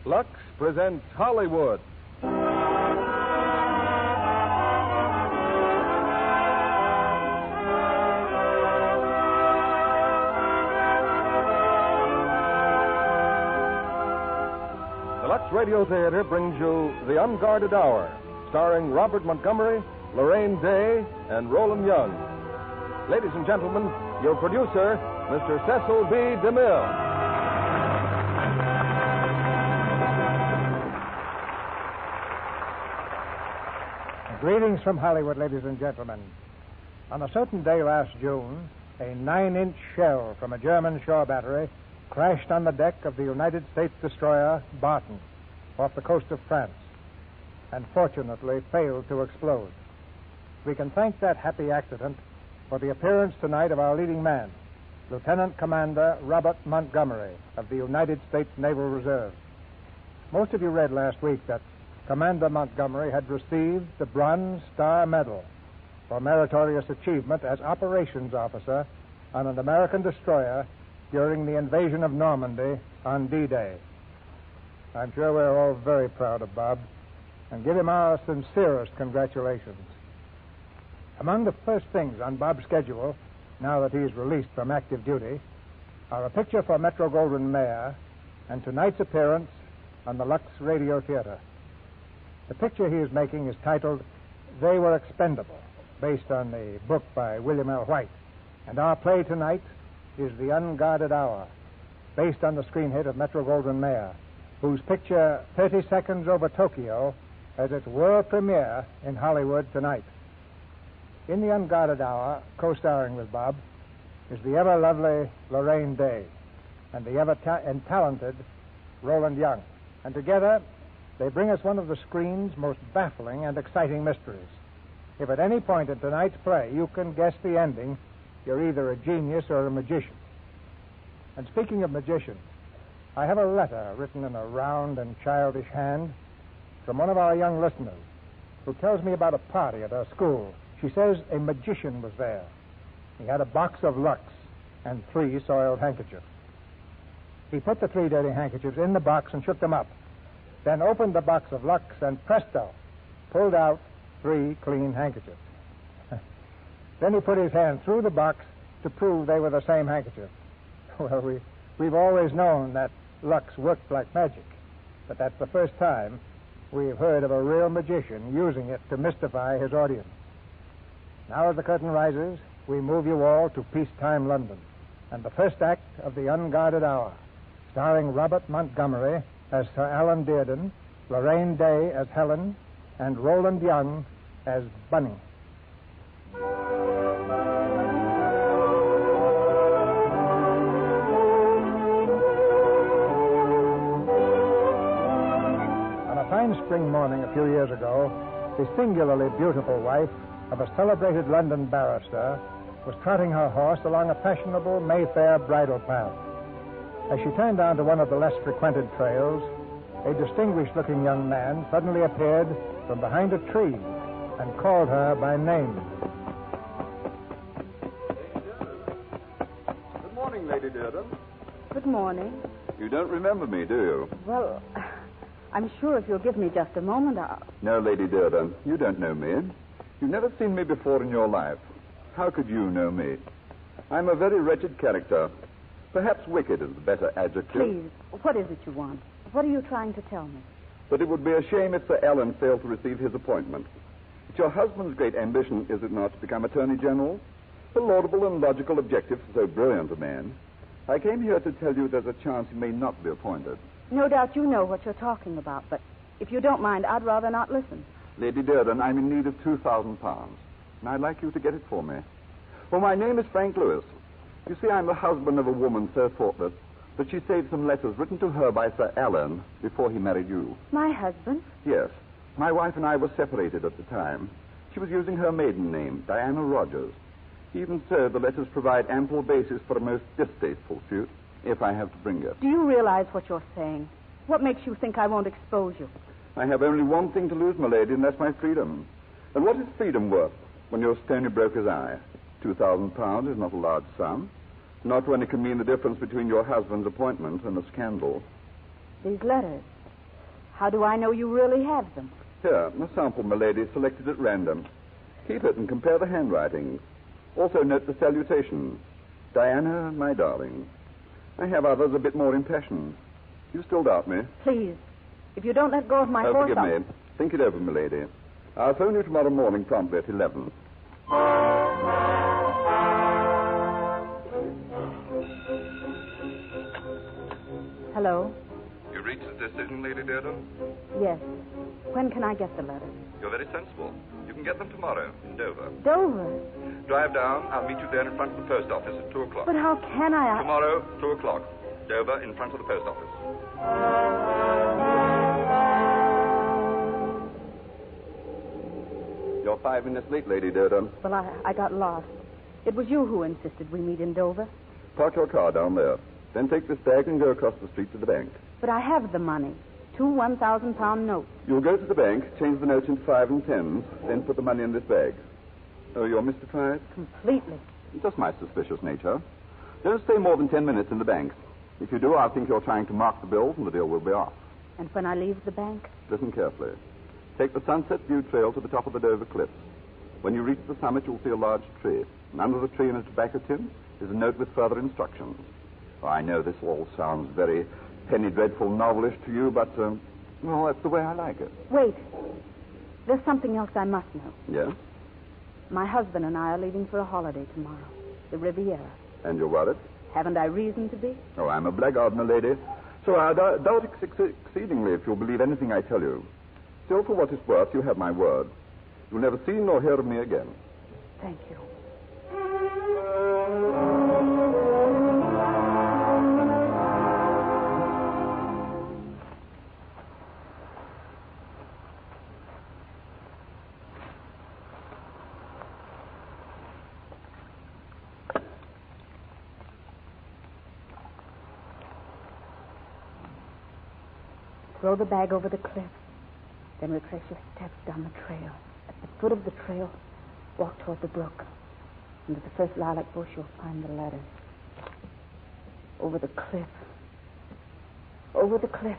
Lux presents Hollywood. The Lux Radio Theater brings you The Unguarded Hour, starring Robert Montgomery, Lorraine Day, and Roland Young. Ladies and gentlemen, your producer, Mr. Cecil B. DeMille. Greetings from Hollywood, ladies and gentlemen. On a certain day last June, a 9-inch shell from a German shore battery crashed on the deck of the United States destroyer Barton off the coast of France and fortunately failed to explode. We can thank that happy accident for the appearance tonight of our leading man, Lieutenant Commander Robert Montgomery of the United States Naval Reserve. Most of you read last week that Commander Montgomery had received the Bronze Star Medal for meritorious achievement as operations officer on an American destroyer during the invasion of Normandy on D-Day. I'm sure we're all very proud of Bob and give him our sincerest congratulations. Among the first things on Bob's schedule, now that he's released from active duty, are a picture for Metro-Goldwyn-Mayer and tonight's appearance on the Lux Radio Theater. The picture he is making is titled They Were Expendable, based on the book by William L. White. And our play tonight is The Unguarded Hour, based on the screen hit of Metro-Goldwyn-Mayer, whose picture 30 Seconds Over Tokyo has its world premiere in Hollywood tonight. In The Unguarded Hour, co-starring with Bob, is the ever-lovely Lorraine Day and the ever-talented Roland Young. And together, they bring us one of the screen's most baffling and exciting mysteries. If at any point in tonight's play you can guess the ending, you're either a genius or a magician. And speaking of magicians, I have a letter written in a round and childish hand from one of our young listeners who tells me about a party at her school. She says a magician was there. He had a box of Lux and 3 soiled handkerchiefs. He put the 3 dirty handkerchiefs in the box and shook them up, then opened the box of Lux and presto, pulled out 3 clean handkerchiefs. Then he put his hand through the box to prove they were the same handkerchief. Well, we've always known that Lux worked like magic, but that's the first time we've heard of a real magician using it to mystify his audience. Now as the curtain rises, we move you all to peacetime London and the first act of The Unguarded Hour, starring Robert Montgomery as Sir Alan Dearden, Lorraine Day as Helen, and Roland Young as Bunny. On a fine spring morning a few years ago, the singularly beautiful wife of a celebrated London barrister was trotting her horse along a fashionable Mayfair bridle path. As she turned down to one of the less frequented trails, a distinguished-looking young man suddenly appeared from behind a tree and called her by name. Good morning, Lady Dearden. Good morning. You don't remember me, do you? Well, I'm sure if you'll give me just a moment, I'll... No, Lady Dearden, you don't know me. You've never seen me before in your life. How could you know me? I'm a very wretched character. Perhaps wicked is the better adjective. Please, what is it you want? What are you trying to tell me? But it would be a shame if Sir Alan failed to receive his appointment. It's your husband's great ambition, is it not, to become Attorney General? A laudable and logical objective for so brilliant a man. I came here to tell you there's a chance he may not be appointed. No doubt you know what you're talking about, but if you don't mind, I'd rather not listen. Lady Dearden, I'm in need of £2,000, and I'd like you to get it for me. Well, my name is Frank Lewis. You see, I'm the husband of a woman so thoughtless that she saved some letters written to her by Sir Alan before he married you. My husband? Yes. My wife and I were separated at the time. She was using her maiden name, Diana Rogers. Even so, the letters provide ample basis for a most distasteful suit, if I have to bring it. Do you realize what you're saying? What makes you think I won't expose you? I have only one thing to lose, my lady, and that's my freedom. And what is freedom worth when you're stony broke as I? £2,000 is not a large sum. Not when it can mean the difference between your husband's appointment and a scandal. These letters, How do I know you really have them? Here, a sample, milady, selected at random. Keep it and compare the handwritings. Also note the salutations. Diana, my darling. I have others a bit more impassioned. You still doubt me? Please, if you don't let go of my horse... Forgive me. Think it over, milady. I'll phone you tomorrow morning promptly at 11. Hello? You reached a decision, Lady Dearden? Yes. When can I get the letters? You're very sensible. You can get them tomorrow in Dover. Dover? Drive down. I'll meet you there in front of the post office at 2 o'clock. But how can I... Tomorrow, 2 o'clock. Dover, in front of the post office. You're 5 minutes late, Lady Dearden. Well, I got lost. It was you who insisted we meet in Dover. Park your car down there. Then take this bag and go across the street to the bank. But I have the money. 2 1,000-pound notes. You'll go to the bank, change the notes into 5 and 10s, then put the money in this bag. Oh, you're mystified? Completely. Just my suspicious nature. Don't stay more than 10 minutes in the bank. If you do, I'll think you're trying to mark the bills, and the deal will be off. And when I leave the bank? Listen carefully. Take the Sunset View Trail to the top of the Dover Cliffs. When you reach the summit, you'll see a large tree. And under the tree in a tobacco tin is a note with further instructions. Oh, I know this all sounds very penny dreadful novelish to you, but, well, that's the way I like it. Wait. There's something else I must know. Yes? My husband and I are leaving for a holiday tomorrow. The Riviera. And you're worried? Haven't I reason to be? Oh, I'm a blackguard, my lady. So I doubt exceedingly if you'll believe anything I tell you. Still, for what it's worth, you have my word. You'll never see nor hear of me again. Thank you. Throw the bag over the cliff. Then retrace your steps down the trail. At the foot of the trail, walk toward the brook. Under the first lilac bush, you'll find the letters. Over the cliff. Over the cliff.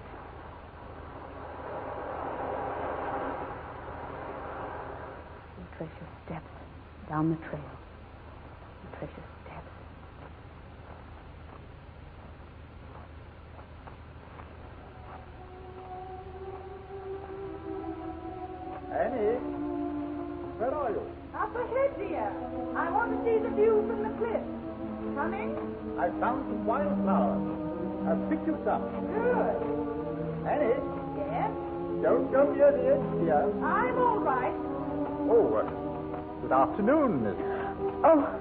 Retrace your steps down the trail. Retrace your steps. Annie, where are you? Up ahead, dear. I want to see the view from the cliff. Coming? I found some wildflowers. I'll pick you some. Good. Annie, Yes? don't go near the edge, dear. I'm all right. Oh, good afternoon, Miss. Oh,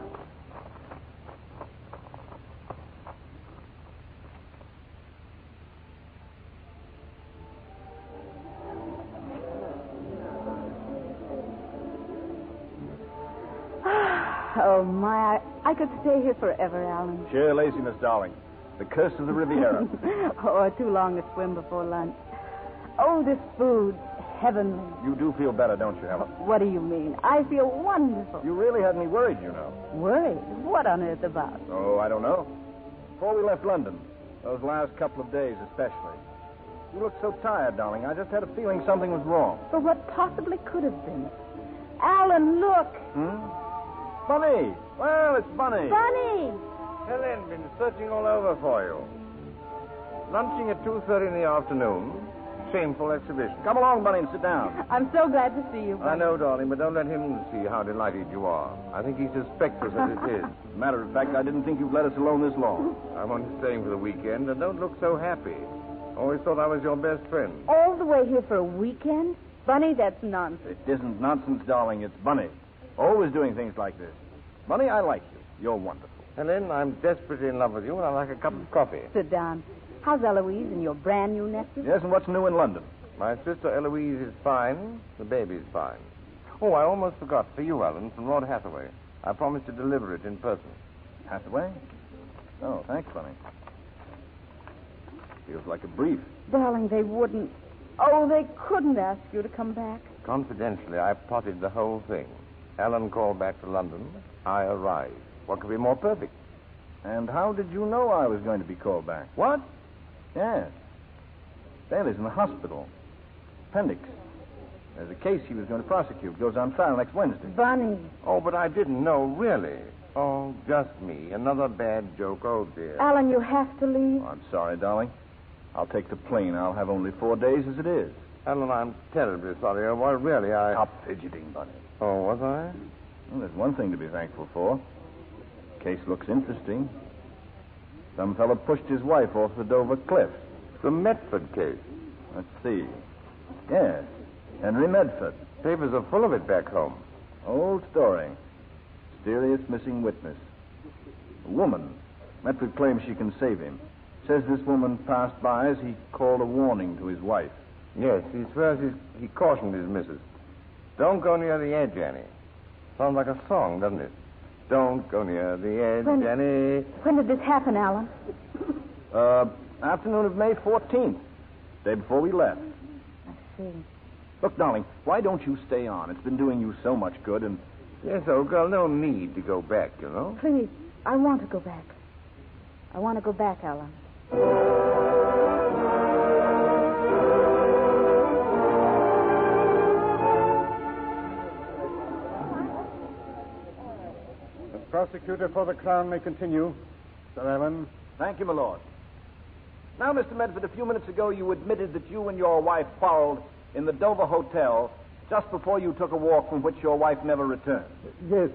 oh, my. I could stay here forever, Alan. Sheer laziness, darling. The curse of the Riviera. Or too long a swim before lunch. Oh, this food. Heavenly. You do feel better, don't you, Helen? What do you mean? I feel wonderful. You really had me worried, you know. Worried? What on earth about? Oh, I don't know. Before we left London, those last couple of days especially, you looked so tired, darling. I just had a feeling something was wrong. But what possibly could have been? Alan, look. Bunny! Well, it's Bunny. Bunny! Helen, been searching all over for you. Lunching at 2:30 in the afternoon. Shameful exhibition. Come along, Bunny, and sit down. I'm so glad to see you, Bunny. I know, darling, but don't let him see how delighted you are. I think he suspects us as it is. Matter of fact, I didn't think you'd let us alone this long. I'm only staying for the weekend, and don't look so happy. Always thought I was your best friend. All the way here for a weekend? Bunny, that's nonsense. It isn't nonsense, darling. It's Bunny. Always doing things like this. Bunny, I like you. You're wonderful. Helen, I'm desperately in love with you, and I'd like a cup of coffee. Sit down. How's Eloise and your brand new nephew? Yes, and what's new in London? My sister Eloise is fine. The baby's fine. Oh, I almost forgot. For you, Alan, from Lord Hathaway. I promised to deliver it in person. Hathaway? Oh, thanks, Bunny. Feels like a brief. Darling, they wouldn't. Oh, they couldn't ask you to come back. Confidentially, I plotted the whole thing. Alan called back to London. I arrived. What could be more perfect? And how did you know I was going to be called back? What? Yes. Bailey's in the hospital. Appendix. There's a case he was going to prosecute. Goes on trial next Wednesday. Bunny. Oh, but I didn't know, really. Oh, just me. Another bad joke. Oh, dear. Alan, you have to leave. Oh, I'm sorry, darling. I'll take the plane. I'll have only 4 days as it is. Ellen, I'm terribly sorry. Well, really, Stop fidgeting, Bunny. Oh, was I? Well, there's one thing to be thankful for. Case looks interesting. Some fellow pushed his wife off the Dover cliff. The Medford case. Let's see. Yes, Henry Medford. Papers are full of it back home. Old story. Mysterious missing witness. A woman. Medford claims she can save him. Says this woman passed by as he called a warning to his wife. Yes, he swears he cautioned his missus. Don't go near the edge, Annie. Sounds like a song, doesn't it? Don't go near the edge, Annie. When did this happen, Alan? Afternoon of May 14th. Day before we left. I see. Look, darling, why don't you stay on? It's been doing you so much good, and... Yes, old girl, no need to go back, you know. Please, I want to go back. I want to go back, Alan. The prosecutor for the Crown may continue. Sir Alan. Thank you, my lord. Now, Mr. Medford, a few minutes ago you admitted that you and your wife quarreled in the Dover Hotel just before you took a walk from which your wife never returned. Yes.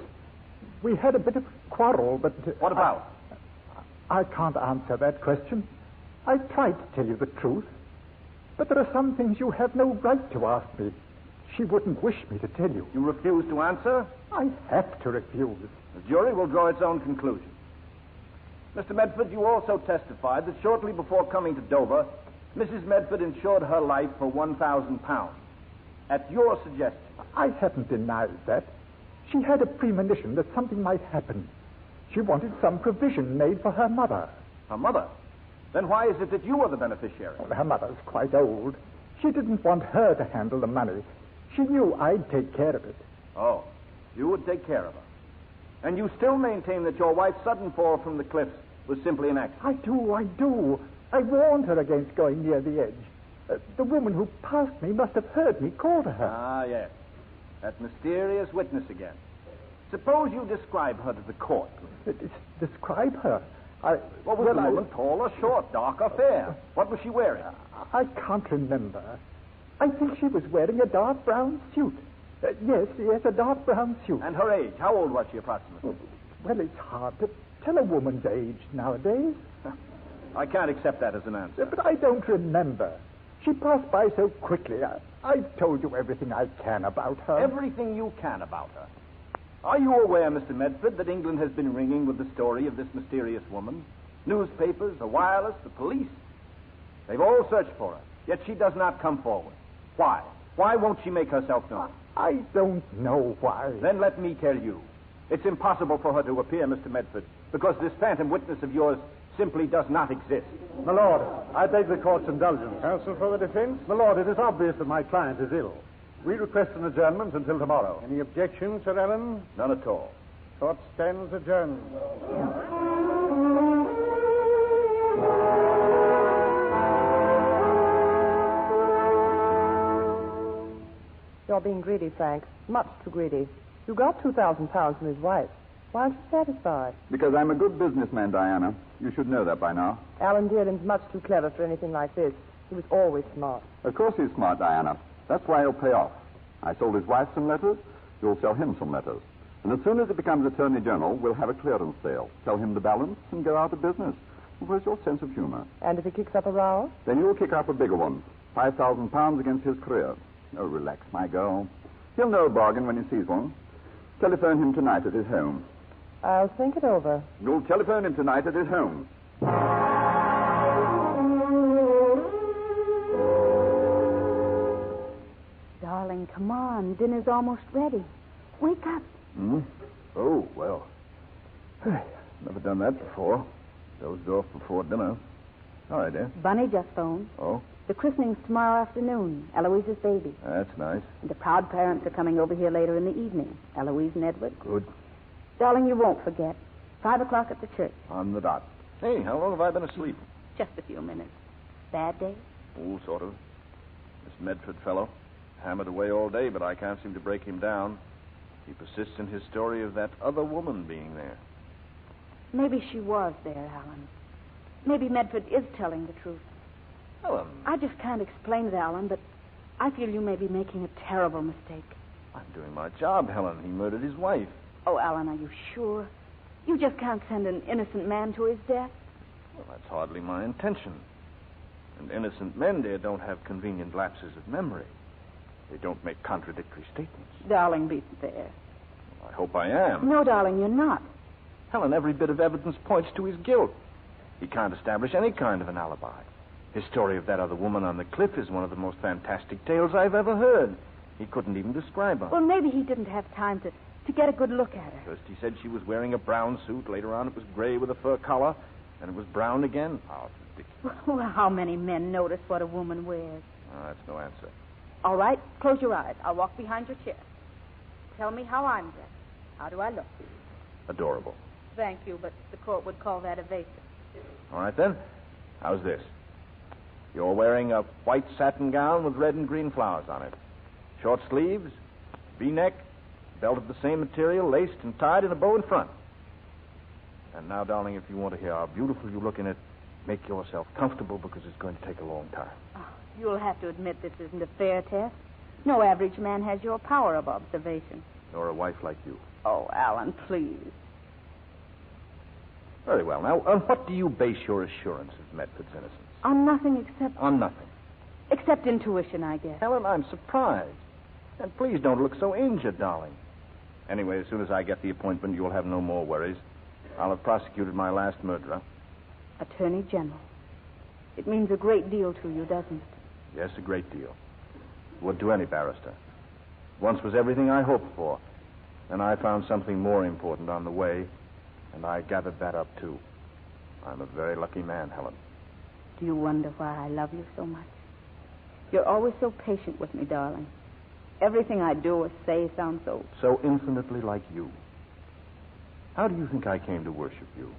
We had a bit of a quarrel, but... What about? I can't answer that question. I tried to tell you the truth. But there are some things you have no right to ask me. She wouldn't wish me to tell you. You refuse to answer? I have to refuse. The jury will draw its own conclusion. Mr. Medford, you also testified that shortly before coming to Dover, Mrs. Medford insured her life for £1,000. At your suggestion. I haven't denied that. She had a premonition that something might happen. She wanted some provision made for her mother. Her mother? Then why is it that you are the beneficiary? Well, her mother's quite old. She didn't want her to handle the money. She knew I'd take care of it. Oh, you would take care of her. And you still maintain that your wife's sudden fall from the cliffs was simply an accident? I do. I warned her against going near the edge. The woman who passed me must have heard me call to her. Ah, yes. That mysterious witness again. Suppose you describe her to the court. Describe her? What was the woman, tall or short, dark or fair? What was she wearing? I can't remember. I think she was wearing a dark brown suit. Yes, a dark brown suit. And her age? How old was she approximately? Well, it's hard to tell a woman's age nowadays. I can't accept that as an answer. But I don't remember. She passed by so quickly. I've told you everything I can about her. Everything you can about her? Are you aware, Mr. Medford, that England has been ringing with the story of this mysterious woman? Newspapers, the wireless, the police. They've all searched for her, yet she does not come forward. Why? Why won't she make herself known? I don't know why. Then let me tell you. It's impossible for her to appear, Mr. Medford, because this phantom witness of yours simply does not exist. My lord, I beg the court's indulgence. Counsel for the defense? My lord, it is obvious that my client is ill. We request an adjournment until tomorrow. Any objections, Sir Alan? None at all. Court stands adjourned. You're being greedy, Frank. Much too greedy. You got £2,000 from his wife. Why aren't you satisfied? Because I'm a good businessman, Diana. You should know that by now. Alan Dearden's much too clever for anything like this. He was always smart. Of course he's smart, Diana. That's why he'll pay off. I sold his wife some letters. You'll sell him some letters. And as soon as he becomes Attorney General, we'll have a clearance sale. Sell him the balance and go out of business. Where's your sense of humor? And if he kicks up a row? Then you'll kick up a bigger one. £5,000 against his career. Oh, relax, my girl. He'll know a bargain when he sees one. Telephone him tonight at his home. I'll think it over. You'll telephone him tonight at his home. Darling, come on. Dinner's almost ready. Wake up. Oh, well. Never done that before. Dozed off before dinner. All right, dear. Bunny just phoned. Oh? The christening's tomorrow afternoon. Eloise's baby. That's nice. And the proud parents are coming over here later in the evening. Eloise and Edward. Good. Darling, you won't forget. 5 o'clock at the church. On the dot. Hey, how long have I been asleep? Just a few minutes. Bad day? Oh, sort of. This Medford fellow. Hammered away all day, but I can't seem to break him down. He persists in his story of that other woman being there. Maybe she was there, Alan. Maybe Medford is telling the truth. Helen. I just can't explain it, Alan, but I feel you may be making a terrible mistake. I'm doing my job, Helen. He murdered his wife. Oh, Alan, are you sure? You just can't send an innocent man to his death? Well, that's hardly my intention. And innocent men, dear, don't have convenient lapses of memory. They don't make contradictory statements. Darling, be fair. I hope I am. No, darling, you're not. Helen, every bit of evidence points to his guilt. He can't establish any kind of an alibi. His story of that other woman on the cliff is one of the most fantastic tales I've ever heard. He couldn't even describe her. Well, maybe he didn't have time to get a good look at her. First he said she was wearing a brown suit. Later on it was gray with a fur collar. And it was brown again. Oh, it's ridiculous. Well, how many men notice what a woman wears? Oh, that's no answer. All right, close your eyes. I'll walk behind your chair. Tell me how I'm dressed. How do I look? Adorable. Thank you, but the court would call that evasive. All right, then. How's this? You're wearing a white satin gown with red and green flowers on it. Short sleeves, V-neck, belt of the same material, laced and tied in a bow in front. And now, darling, if you want to hear how beautiful you look in it, make yourself comfortable because it's going to take a long time. Oh, you'll have to admit this isn't a fair test. No average man has your power of observation. Nor a wife like you. Oh, Alan, please. Very well. Now, on what do you base your assurance of Medford's innocence? On nothing except... On nothing. Except intuition, I guess. Helen, I'm surprised. And please don't look so injured, darling. Anyway, as soon as I get the appointment, you'll have no more worries. I'll have prosecuted my last murderer. Attorney General. It means a great deal to you, doesn't it? Yes, a great deal. Would to any barrister. Once was everything I hoped for. Then I found something more important on the way, and I gathered that up, too. I'm a very lucky man, Helen. Do you wonder why I love you so much? You're always so patient with me, darling. Everything I do or say sounds so... So infinitely like you. How do you think I came to worship you?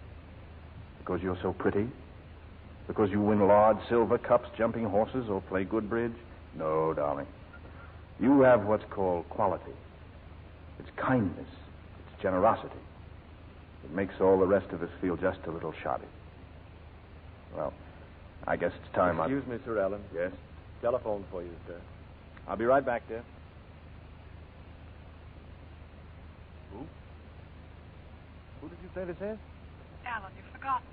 Because you're so pretty? Because you win large silver cups, jumping horses, or play good bridge? No, darling. You have what's called quality. It's kindness. It's generosity. It makes all the rest of us feel just a little shoddy. Well, I guess it's time Excuse me, Sir Alan. Yes? Telephone for you, sir. I'll be right back, dear. Who did you say this is? Alan, you've forgotten.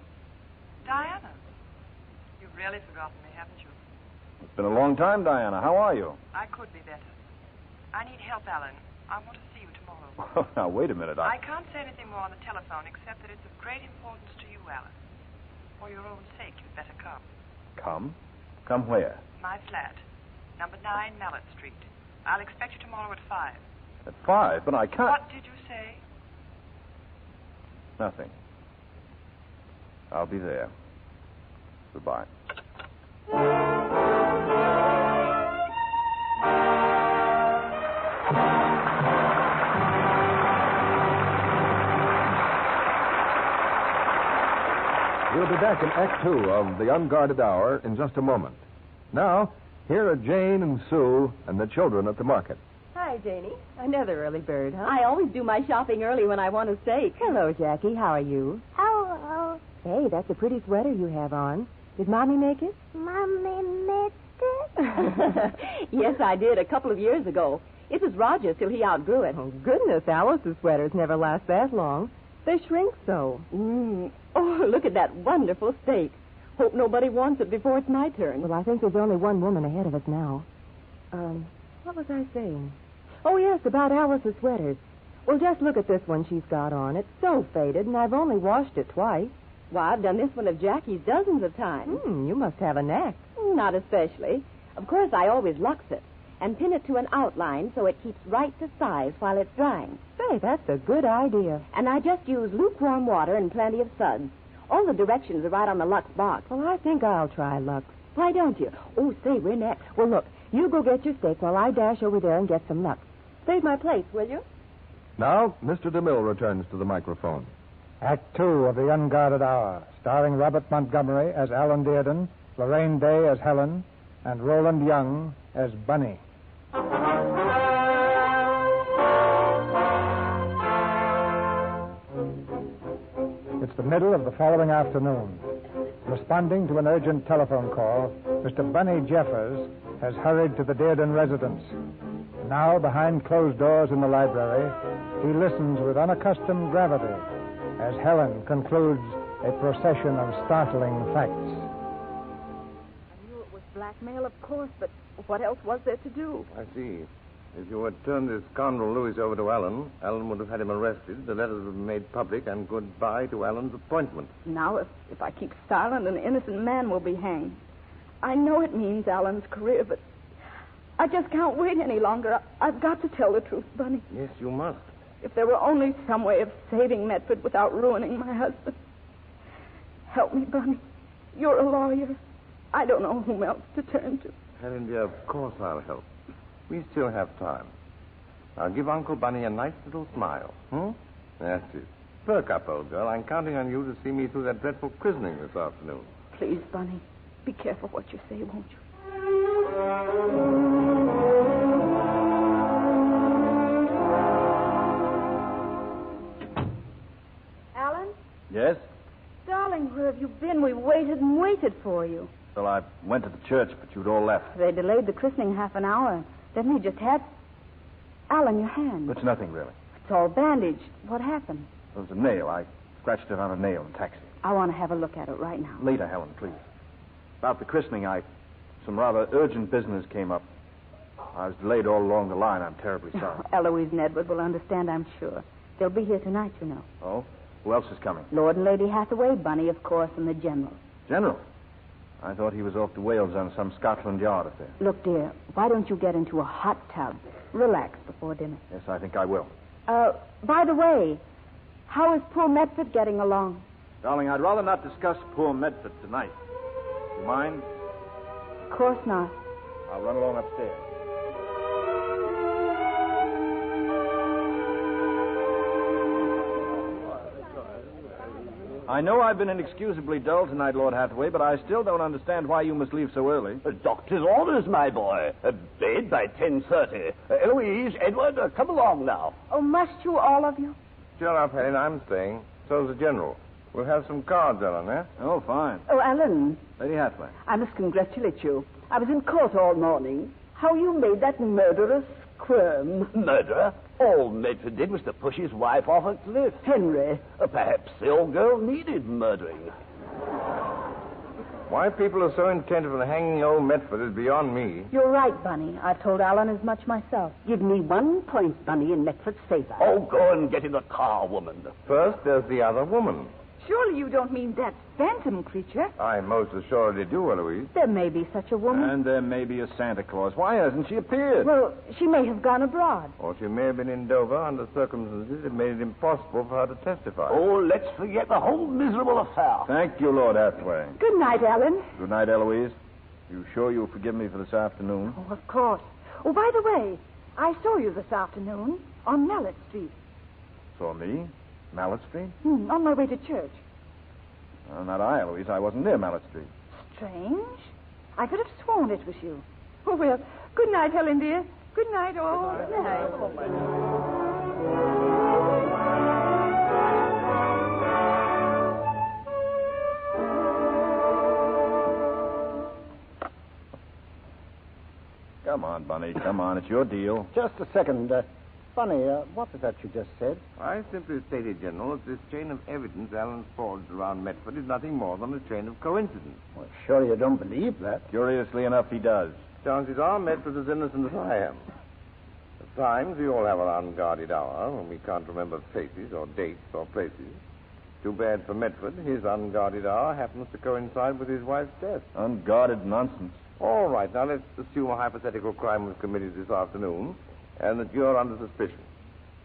Diana. You've really forgotten me, haven't you? It's been a long time, Diana. How are you? I could be better. I need help, Alan. I want to see you tomorrow. Now, wait a minute. I can't say anything more on the telephone except that it's of great importance to you, Alan. For your own sake, you'd better come. Come? Come where? My flat. Number 9 Mallet Street. I'll expect you tomorrow at 5. At 5? But I can't... What did you say? Nothing. I'll be there. Goodbye. We'll be back in Act 2 of The Unguarded Hour in just a moment. Now, here are Jane and Sue and the children at the market. Hi, Janie. Another early bird, huh? I always do my shopping early when I want a steak. Hello, Jackie. How are you? Hello. Hey, that's a pretty sweater you have on. Did Mommy make it? Mommy made it? Yes, I did a couple of years ago. It was Roger's till he outgrew it. Oh, goodness. Alice's sweaters never last that long. They shrink so. Oh, look at that wonderful steak. Hope nobody wants it before it's my turn. Well, I think there's only one woman ahead of us now. What was I saying? Oh, yes, about Alice's sweaters. Well, just look at this one she's got on. It's so faded, and I've only washed it twice. Why, I've done this one of Jackie's dozens of times. You must have a knack. Not especially. Of course, I always lux it and pin it to an outline so it keeps right to size while it's drying. Say, that's a good idea. And I just use lukewarm water and plenty of suds. All the directions are right on the Lux box. Well, I think I'll try Lux. Why don't you? Oh, say, we're next. Well, look, you go get your steak while I dash over there and get some Lux. Save my place, will you? Now, Mr. DeMille returns to the microphone. Act 2 of The Unguarded Hour, starring Robert Montgomery as Alan Dearden, Lorraine Day as Helen, and Roland Young as Bunny. It's the middle of the following afternoon. Responding to an urgent telephone call, Mr. Bunny Jeffers has hurried to the Dearden residence. Now, behind closed doors in the library, he listens with unaccustomed gravity as Helen concludes a procession of startling facts. I knew it was blackmail, of course, but what else was there to do? I see. If you had turned this scoundrel Louis over to Alan, Alan would have had him arrested, the letters would have been made public, and goodbye to Alan's appointment. Now, if I keep silent, an innocent man will be hanged. I know it means Alan's career, but I just can't wait any longer. I've got to tell the truth, Bunny. Yes, you must. If there were only some way of saving Medford without ruining my husband. Help me, Bunny. You're a lawyer. I don't know whom else to turn to. Helen, dear, of course I'll help. We still have time. Now, give Uncle Bunny a nice little smile. That's it. Perk up, old girl. I'm counting on you to see me through that dreadful christening this afternoon. Please, Bunny, be careful what you say, won't you? Alan? Yes? Darling, where have you been? We waited and waited for you. Well, I went to the church, but you'd all left. They delayed the christening half an hour. Then we just had... Alan, your hand. It's nothing, really. It's all bandaged. What happened? It was a nail. I scratched it on a nail in a taxi. I want to have a look at it right now. Later, Helen, please. About the christening, some rather urgent business came up. I was delayed all along the line. I'm terribly sorry. Eloise and Edward will understand, I'm sure. They'll be here tonight, you know. Oh? Who else is coming? Lord and Lady Hathaway, Bunny, of course, and the General. General? I thought he was off to Wales on some Scotland Yard affair. Look, dear, why don't you get into a hot tub? Relax before dinner. Yes, I think I will. By the way, how is poor Medford getting along? Darling, I'd rather not discuss poor Medford tonight. You mind? Of course not. I'll run along upstairs. I know I've been inexcusably dull tonight, Lord Hathaway, but I still don't understand why you must leave so early. Doctor's orders, my boy. Bed by 10:30. Eloise, Edward, come along now. Oh, must you, all of you? Cheer up, Helen. I'm staying. So's the General. We'll have some cards, Ellen, eh? Oh, fine. Oh, Alan, Lady Hathaway. I must congratulate you. I was in court all morning. How you made that murderer squirm. Murderer? All Medford did was to push his wife off a cliff. Henry. Perhaps the old girl needed murdering. Why people are so intent on hanging old Medford is beyond me. You're right, Bunny. I've told Alan as much myself. Give me 1 point, Bunny, in Medford's favor. Oh, go and get in the car, woman. First, there's the other woman. Surely you don't mean that phantom creature. I most assuredly do, Eloise. There may be such a woman. And there may be a Santa Claus. Why hasn't she appeared? Well, she may have gone abroad. Or she may have been in Dover under circumstances that made it impossible for her to testify. Oh, let's forget the whole miserable affair. Thank you, Lord Hathaway. Good night, Alan. Good night, Eloise. You sure you'll forgive me for this afternoon? Oh, of course. Oh, by the way, I saw you this afternoon on Mallet Street. Saw me? Mallet Street? On my way to church. Not I, Eloise. I wasn't near Mallet Street. Strange. I could have sworn it was you. Oh, well, good night, Helen, dear. Good night, all. Good night. Come on, Bunny. Come on. It's your deal. Just a second. Bunny, what was that you just said? I simply stated, General, that this chain of evidence Alan forged around Medford is nothing more than a chain of coincidence. Well, sure you don't believe that. Curiously enough, he does. Chances are Medford is as innocent as I am. At times, we all have an unguarded hour when we can't remember faces or dates or places. Too bad for Medford. His unguarded hour happens to coincide with his wife's death. Unguarded nonsense. All right, now let's assume a hypothetical crime was committed this afternoon and that you're under suspicion.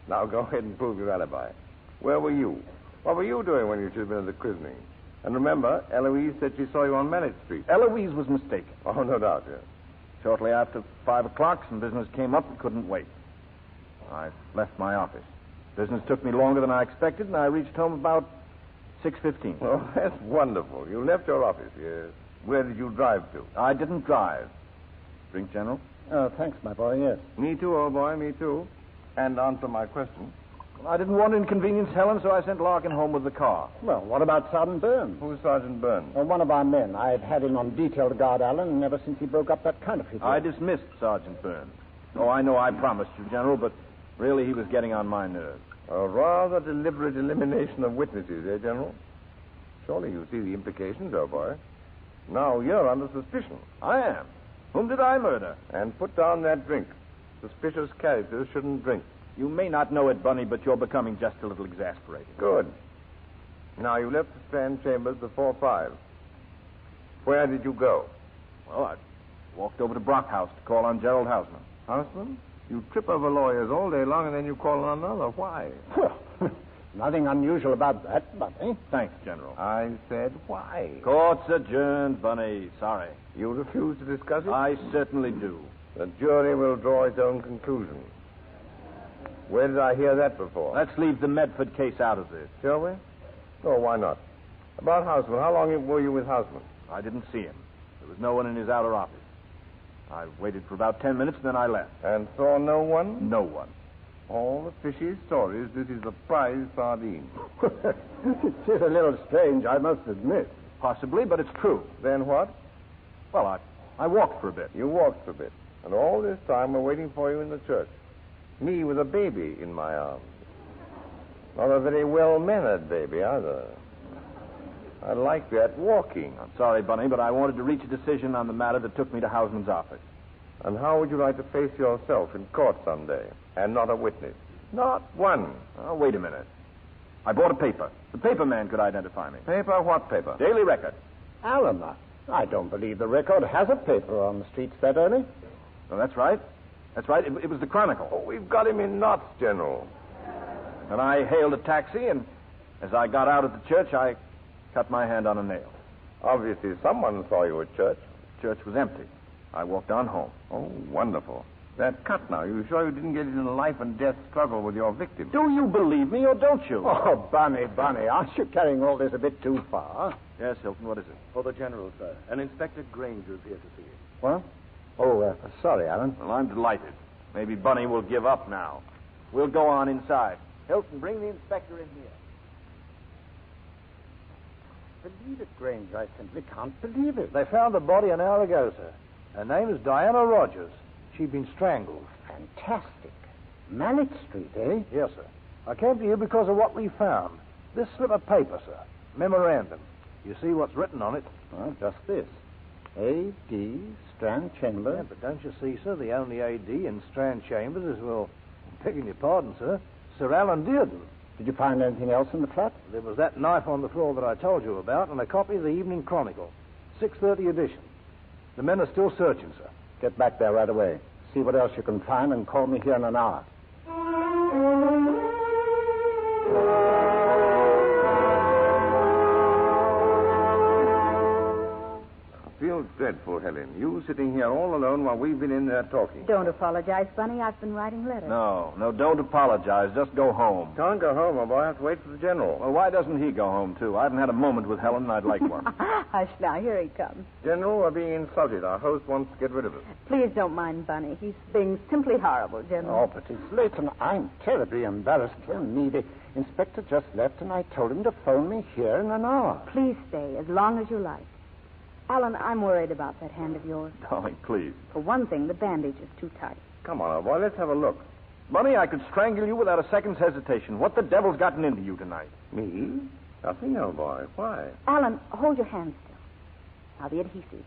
Now go ahead and prove your alibi. Where were you? What were you doing when you should have been at the christening? And remember, Eloise said she saw you on Mallet Street. Eloise was mistaken. Oh, no doubt, yes. Shortly after 5 o'clock, some business came up and couldn't wait. I left my office. Business took me longer than I expected, and I reached home about 6:15. Oh, that's wonderful. You left your office, yes. Where did you drive to? I didn't drive. Drink, General? Thanks, my boy, yes. Me too, old boy, me too. And answer my question. Well, I didn't want to inconvenience Helen, so I sent Larkin home with the car. Well, what about Sergeant Burns? Who's Sergeant Burns? One of our men. I've had him on detail to guard Allen ever since he broke up that counterfeit. I dismissed Sergeant Burns. Oh, I know I promised you, General, but really he was getting on my nerves. A rather deliberate elimination of witnesses, eh, General? Surely you see the implications, old boy. Now you're under suspicion. I am. Whom did I murder? And put down that drink. Suspicious characters shouldn't drink. You may not know it, Bunny, but you're becoming just a little exasperated. Good. Now, you left the Strand Chambers before 5. Where did you go? Well, I walked over to Brock House to call on Gerald Houseman. Houseman? You trip over lawyers all day long and then you call on another. Why? Well, nothing unusual about that, Bunny. Thanks, General. I said why? Court's adjourned, Bunny. Sorry. You refuse to discuss it? I certainly do. The jury will draw its own conclusion. Where did I hear that before? Let's leave the Medford case out of this. Shall we? Oh, why not? About Houseman, how long were you with Houseman? I didn't see him. There was no one in his outer office. I waited for about 10 minutes, and then I left. And saw no one? No one. All the fishy stories, this is a prize sardine. It is a little strange, I must admit. Possibly, but it's true. Then what? Well, I walked for a bit. You walked for a bit. And all this time we're waiting for you in the church. Me with a baby in my arms. Not a very well-mannered baby, either. I like that walking. I'm sorry, Bunny, but I wanted to reach a decision on the matter that took me to Houseman's office. And how would you like to face yourself in court someday and not a witness? Not one. Oh, wait a minute. I bought a paper. The paper man could identify me. Paper? What paper? Daily Record. Allen, I don't believe the Record has a paper on the streets that early. Oh, that's right. That's right. It was the Chronicle. Oh, we've got him in knots, General. And I hailed a taxi, and as I got out of the church, I cut my hand on a nail. Obviously, someone saw you at church. The church was empty. I walked on home. Oh, wonderful. That cut now, you sure you didn't get in a life and death struggle with your victim? Do you believe me or don't you? Oh, Bunny, aren't you carrying all this a bit too far? Yes, Hilton, what is it? For the General, sir. An Inspector Granger's here to see you. What? Oh, sorry, Allen. Well, I'm delighted. Maybe Bunny will give up now. We'll go on inside. Hilton, bring the inspector in here. Believe it, Granger. I simply can't believe it. They found the body an hour ago, sir. Her name is Diana Rogers. She'd been strangled. Fantastic. Mallet Street, eh? Yes, sir. I came to you because of what we found. This slip of paper, sir. Memorandum. You see what's written on it? Well, just this. A.D. Strand Chambers. Yeah, but don't you see, sir, the only A.D. in Strand Chambers is, well, begging your pardon, sir, Sir Alan Dearden. Did you find anything else in the flat? There was that knife on the floor that I told you about and a copy of the Evening Chronicle, 6:30 edition. The men are still searching, sir. Get back there right away. See what else you can find and call me here in an hour. I feel dreadful, Helen. You sitting here all alone while we've been in there talking. Don't apologize, Bunny. I've been writing letters. No, don't apologize. Just go home. Can't go home, my boy. I have to wait for the General. Well, why doesn't he go home, too? I haven't had a moment with Helen, and I'd like one. Hush now. Here he comes. General, we're being insulted. Our host wants to get rid of us. Please don't mind Bunny. He's being simply horrible, General. Oh, but it's late, and I'm terribly embarrassed. Dear me, the inspector just left, and I told him to phone me here in an hour. Please stay as long as you like. Alan, I'm worried about that hand of yours. Darling, please. For one thing, the bandage is too tight. Come on, old boy. Let's have a look. Bunny, I could strangle you without a second's hesitation. What the devil's gotten into you tonight? Me? Nothing, old boy. Why? Alan, hold your hand still. Now, the adhesive.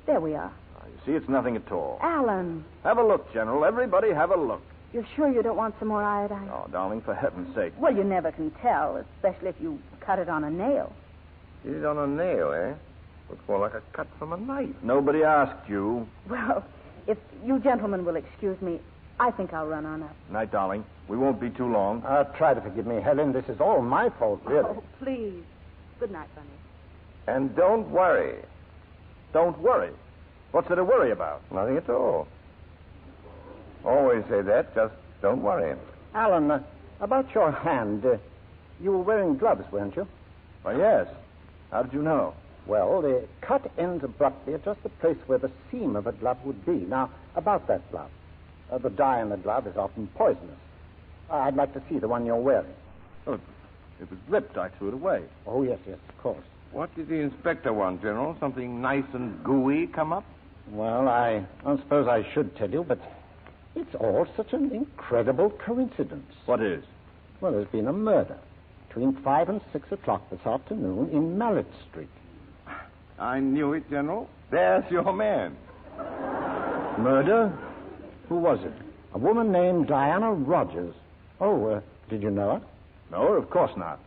There we are. You see, it's nothing at all. Alan. Have a look, General. Everybody have a look. You're sure you don't want some more iodine? Oh, darling, for heaven's sake. Well, you never can tell, especially if you cut it on a nail. Did it on a nail, eh? Looks more like a cut from a knife. Nobody asked you. Well, if you gentlemen will excuse me, I think I'll run on up. Night, darling. We won't be too long. Try to forgive me, Helen. This is all my fault, really. Oh, please. Good night, Bunny. And don't worry. Don't worry? What's there to worry about? Nothing at all. Always say that. Just don't worry. Alan, about your hand, you were wearing gloves, weren't you? Why, yes. How did you know? Well, the cut ends abruptly at just the place where the seam of a glove would be. Now, about that glove. The dye in the glove is often poisonous. I'd like to see the one you're wearing. Oh, it was ripped. I threw it away. Oh, yes, of course. What did the inspector want, General? Something nice and gooey come up? Well, I suppose I should tell you, but it's all such an incredible coincidence. What is? Well, there's been a murder between 5 and 6 o'clock this afternoon in Mallet Street. I knew it, General. There's your man. Murder? Who was it? A woman named Diana Rogers. Oh, did you know her? No, of course not.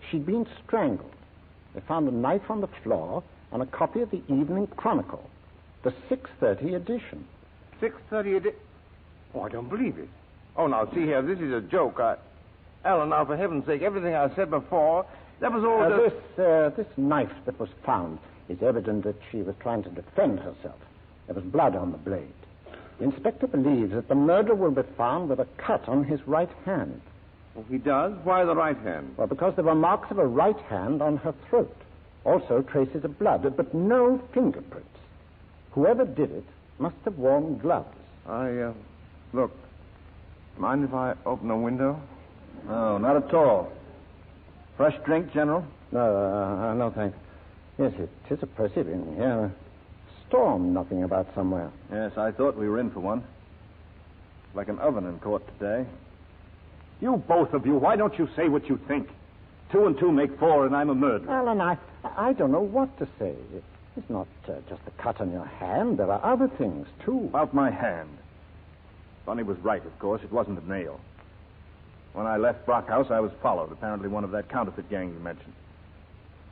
She'd been strangled. They found a knife on the floor and a copy of the Evening Chronicle, the 6:30 edition. 6:30 edition? Oh, I don't believe it. Oh, now, see here, this is a joke. Alan, now, for heaven's sake, everything I said before, that was all This knife that was found is evident that she was trying to defend herself. There was blood on the blade. The inspector believes that the murderer will be found with a cut on his right hand. Oh, he does? Why the right hand? Well, because there were marks of a right hand on her throat. Also traces of blood, but no fingerprints. Whoever did it must have worn gloves. Look, mind if I open a window? Oh, not at all. Fresh drink, General? No, thanks. Yes, it is oppressive in here. Storm knocking about somewhere. Yes, I thought we were in for one. Like an oven in court today. You both of you, why don't you say what you think? 2 and 2 make 4, and I'm a murderer. Alan, I don't know what to say. It's not just a cut on your hand. There are other things, too. About my hand. Bunny was right, of course. It wasn't a nail. When I left Brockhouse, I was followed. Apparently one of that counterfeit gang you mentioned.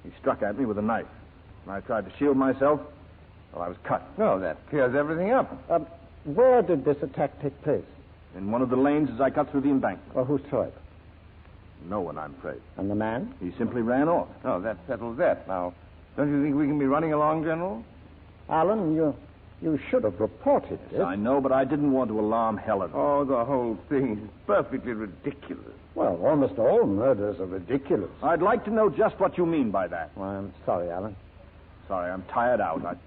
He struck at me with a knife. When I tried to shield myself, well, I was cut. No, that clears everything up. Where did this attack take place? In one of the lanes as I cut through the embankment. Well, who saw it? No one, I'm afraid. And the man? He simply ran off. Oh, that settles that. Now, don't you think we can be running along, General? Alan, you should have reported it. Yes, I know, but I didn't want to alarm Helen. Oh, the whole thing is perfectly ridiculous. Well, almost all murders are ridiculous. I'd like to know just what you mean by that. Well, I'm sorry, Alan. Sorry, I'm tired out.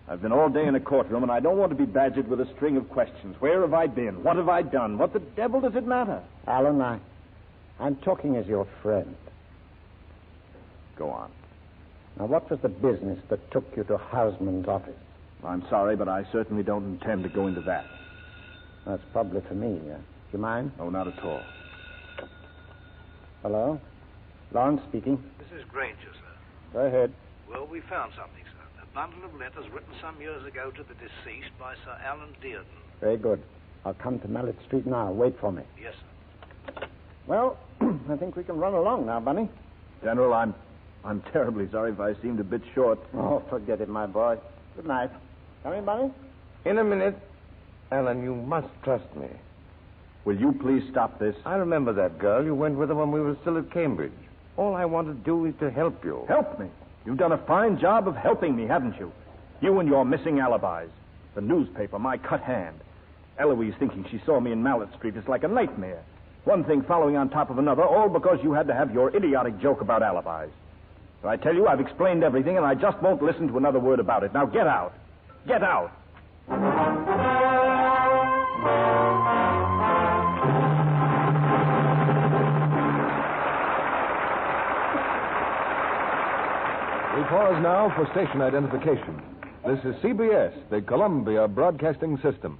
I've been all day in a courtroom, and I don't want to be badgered with a string of questions. Where have I been? What have I done? What the devil does it matter? Alan, I'm talking as your friend. Go on. Now, what was the business that took you to Houseman's office? I'm sorry, but I certainly don't intend to go into that. That's probably for me. Do you mind? No, not at all. Hello? Lawrence speaking. This is Granger, sir. Go ahead. Well, we found something, sir. A bundle of letters written some years ago to the deceased by Sir Alan Dearden. Very good. I'll come to Mallet Street now. Wait for me. Yes, sir. Well, I think we can run along now, Bunny. General, I'm terribly sorry if I seemed a bit short. Oh, forget it, my boy. Good night. Come in, Bunny? In a minute. Alan, you must trust me. Will you please stop this? I remember that girl. You went with her when we were still at Cambridge. All I want to do is to help you. Help me? You've done a fine job of helping me, haven't you? You and your missing alibis. The newspaper, my cut hand. Eloise thinking she saw me in Mallet Street is like a nightmare. One thing following on top of another, all because you had to have your idiotic joke about alibis. But I tell you, I've explained everything, and I just won't listen to another word about it. Now get out. Get out. We pause now for station identification. This is CBS, the Columbia Broadcasting System.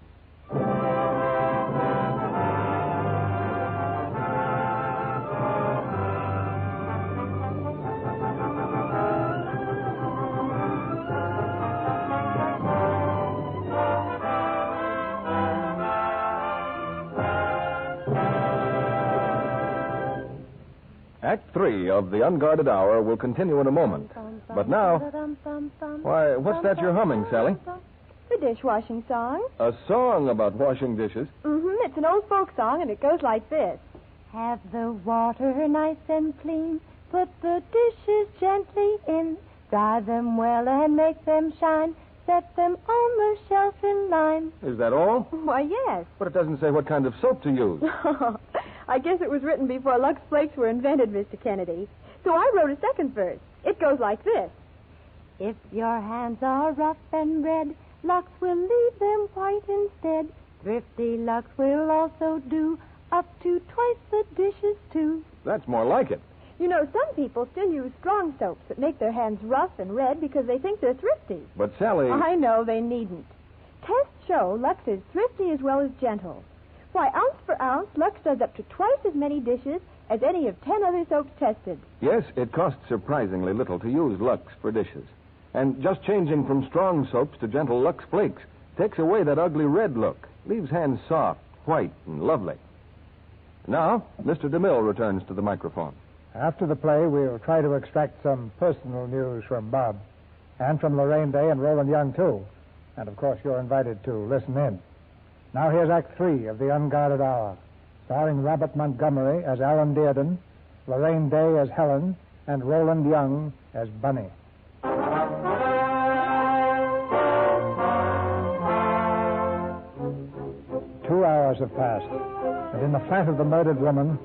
Act 3 of The Unguarded Hour will continue in a moment. But now... Why, what's that you're humming, Sally? The dishwashing song. A song about washing dishes. Mm-hmm. It's an old folk song, and it goes like this. Have the water nice and clean. Put the dishes gently in. Dry them well and make them shine. Set them on the shelf in line. Is that all? Why, yes. But it doesn't say what kind of soap to use. I guess it was written before Lux Flakes were invented, Mr. Kennedy. So I wrote a second verse. It goes like this. If your hands are rough and red, Lux will leave them white instead. Thrifty Lux will also do up to twice the dishes, too. That's more like it. You know, some people still use strong soaps that make their hands rough and red because they think they're thrifty. But, Sally... I know, they needn't. Tests show Lux is thrifty as well as gentle. Why, ounce for ounce, Lux does up to twice as many dishes as any of 10 other soaps tested. Yes, it costs surprisingly little to use Lux for dishes. And just changing from strong soaps to gentle Lux Flakes takes away that ugly red look, leaves hands soft, white, and lovely. Now, Mr. DeMille returns to the microphone. After the play, we'll try to extract some personal news from Bob, and from Lorraine Day and Roland Young, too. And, of course, you're invited to listen in. Now here's Act 3 of The Unguarded Hour, starring Robert Montgomery as Alan Dearden, Lorraine Day as Helen, and Roland Young as Bunny. 2 hours have passed, and in the flat of the murdered woman,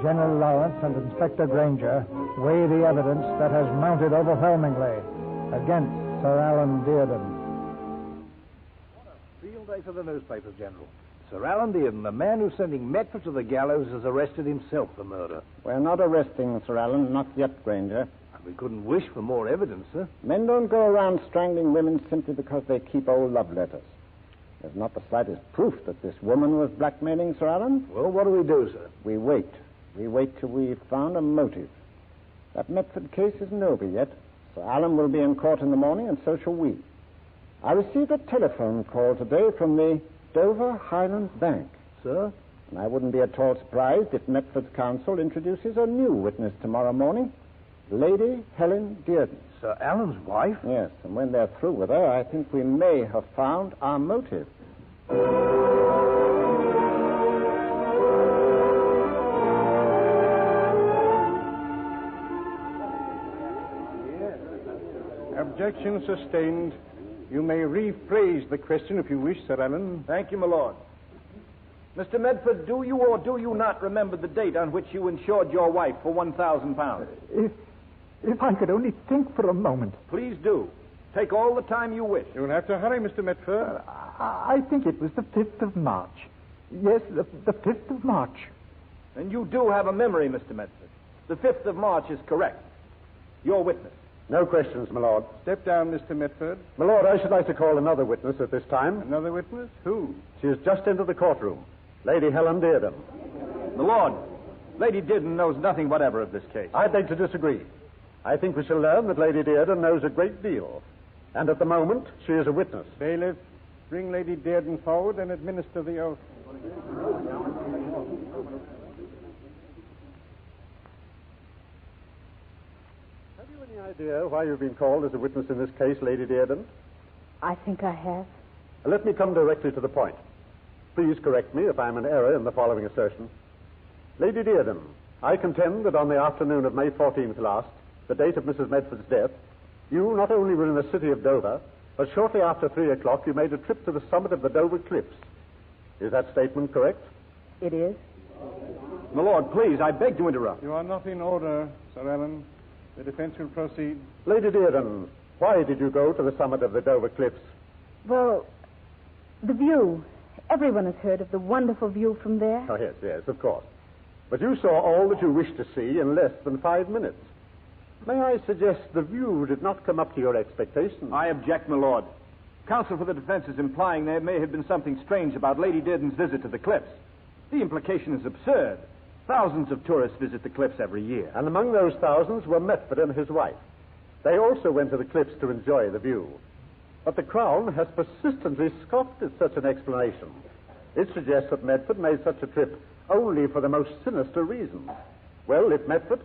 General Lawrence and Inspector Granger weigh the evidence that has mounted overwhelmingly against Sir Alan Dearden. Field day for the newspapers, General. Sir Alan Dearden, the man who's sending Medford to the gallows, has arrested himself for murder. We're not arresting Sir Alan, not yet, Granger. We couldn't wish for more evidence, sir. Men don't go around strangling women simply because they keep old love letters. There's not the slightest proof that this woman was blackmailing Sir Alan. Well, what do we do, sir? We wait. We wait till we've found a motive. That Medford case isn't over yet. Sir Alan will be in court in the morning, and so shall we. I received a telephone call today from the Dover Highland Bank. Sir? And I wouldn't be at all surprised if Medford's counsel introduces a new witness tomorrow morning, Lady Helen Dearden. Sir Alan's wife? Yes, and when they're through with her, I think we may have found our motive. Objection sustained. You may rephrase the question if you wish, Sir Alan. Thank you, my lord. Mr. Medford, do you or do you not remember the date on which you insured your wife for £1,000? If I could only think for a moment. Please do. Take all the time you wish. You'll have to hurry, Mr. Medford. I think it was the 5th of March. Yes, the 5th of March. And you do have a memory, Mr. Medford. The 5th of March is correct. Your witness. No questions, my lord. Step down, Mr. Medford. My lord, I should like to call another witness at this time. Another witness? Who? She has just entered the courtroom. Lady Helen Dearden. My lord, Lady Dearden knows nothing whatever of this case. I beg to disagree. I think we shall learn that Lady Dearden knows a great deal. And at the moment, she is a witness. Bailiff, bring Lady Dearden forward and administer the oath. Have you any idea why you've been called as a witness in this case, Lady Dearden? I think I have. Let me come directly to the point. Please correct me if I'm in error in the following assertion. Lady Dearden, I contend that on the afternoon of May 14th last, the date of Mrs. Medford's death, you not only were in the city of Dover, but shortly after 3 o'clock you made a trip to the summit of the Dover Cliffs. Is that statement correct? It is. My lord, please, I beg to interrupt. You are not in order, Sir Alan. The defense will proceed. Lady Dearden, why did you go to the summit of the Dover Cliffs? Well, the view. Everyone has heard of the wonderful view from there. Oh, yes, of course. But you saw all that you wished to see in less than 5 minutes. May I suggest the view did not come up to your expectations? I object, my lord. Counsel for the defense is implying there may have been something strange about Lady Dearden's visit to the cliffs. The implication is absurd. Thousands of tourists visit the cliffs every year. And among those thousands were Medford and his wife. They also went to the cliffs to enjoy the view. But the Crown has persistently scoffed at such an explanation. It suggests that Medford made such a trip only for the most sinister reasons. Well, if Medford,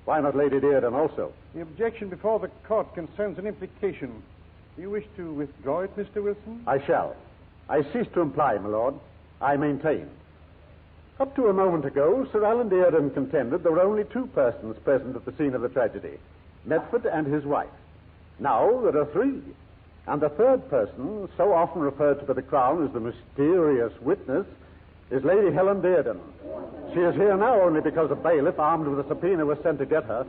why not Lady Dearden also? The objection before the court concerns an implication. Do you wish to withdraw it, Mr. Wilson? I shall. I cease to imply, my lord. I maintain. Up to a moment ago, Sir Alan Dearden contended there were only 2 persons present at the scene of the tragedy, Medford and his wife. Now there are 3. And the 3rd person, so often referred to by the Crown as the mysterious witness, is Lady Helen Dearden. She is here now only because a bailiff armed with a subpoena was sent to get her.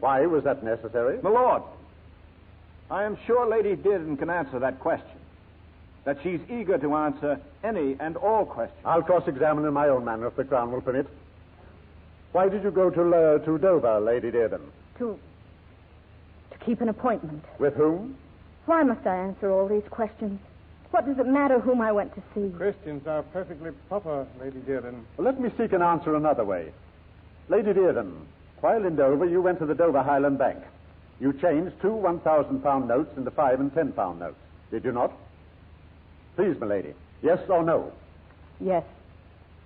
Why was that necessary? My lord, I am sure Lady Dearden can answer that question. That she's eager to answer any and all questions. I'll cross-examine in my own manner if the Crown will permit. Why did you go to Dover, Lady Dearden? To keep an appointment. With whom? Why must I answer all these questions? What does it matter whom I went to see? Questions are perfectly proper, Lady Dearden. Well, let me seek an answer another way. Lady Dearden, while in Dover, you went to the Dover Highland Bank. You changed 2 £1,000 notes into 5 and £10 notes. Did you not? Please, my lady, yes or no? Yes.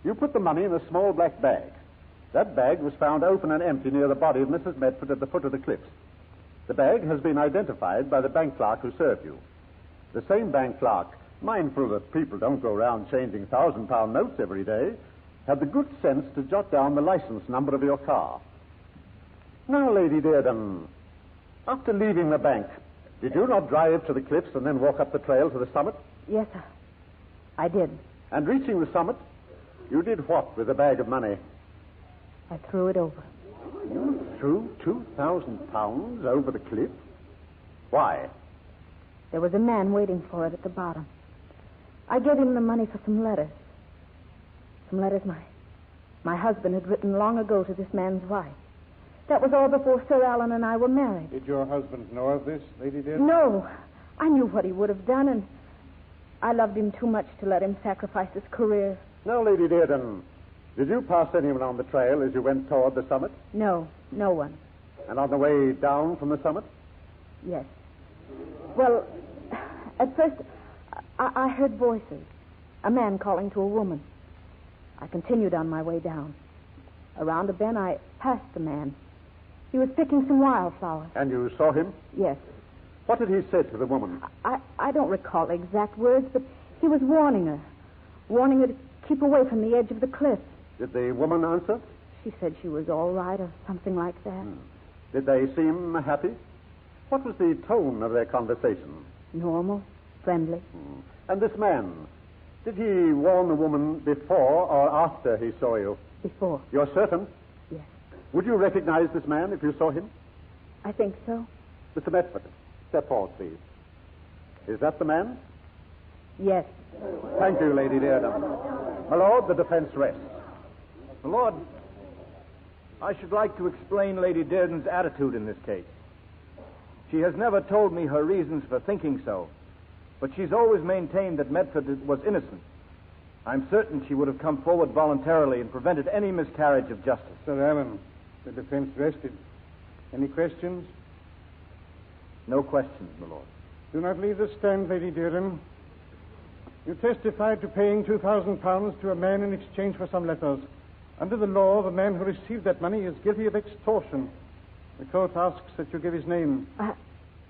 You put the money in a small black bag. That bag was found open and empty near the body of Mrs. Medford at the foot of the cliffs. The bag has been identified by the bank clerk who served you. The same bank clerk, mindful that people don't go around changing £1,000 notes every day, had the good sense to jot down the license number of your car. Now, Lady Dearden, after leaving the bank, did you not drive to the cliffs and then walk up the trail to the summit? Yes, sir. I did. And reaching the summit, you did what with the bag of money? I threw it over. You threw £2,000 over the cliff? Why? There was a man waiting for it at the bottom. I gave him the money for some letters. Some letters my husband had written long ago to this man's wife. That was all before Sir Alan and I were married. Did your husband know of this, Lady Dearden? No. I knew what he would have done, and I loved him too much to let him sacrifice his career. Now, Lady Dearden, did you pass anyone on the trail as you went toward the summit? No one. And on the way down from the summit? Yes. Well, at first, I heard voices. A man calling to a woman. I continued on my way down. Around a bend, I passed the man. He was picking some wildflowers. And you saw him? Yes. What did he say to the woman? I don't recall exact words, but he was warning her to keep away from the edge of the cliff. Did the woman answer? She said she was all right or something like that. Did they seem happy? What was the tone of their conversation? Normal, friendly. And this man, did he warn the woman before or after he saw you? Before. You're certain? Yes. Would you recognize this man if you saw him? I think so. Mr. Medford, step forward, please. Is that the man? Yes. Thank you, Lady Dearden. My lord, the defense rests. My lord, I should like to explain Lady Dearden's attitude in this case. She has never told me her reasons for thinking so, but she's always maintained that Medford was innocent. I'm certain she would have come forward voluntarily and prevented any miscarriage of justice. Sir Alan, the defense rested. Any questions? No questions, my lord. Do not leave the stand, Lady Dearden. You testified to paying £2,000 to a man in exchange for some letters. Under the law, the man who received that money is guilty of extortion. The court asks that you give his name.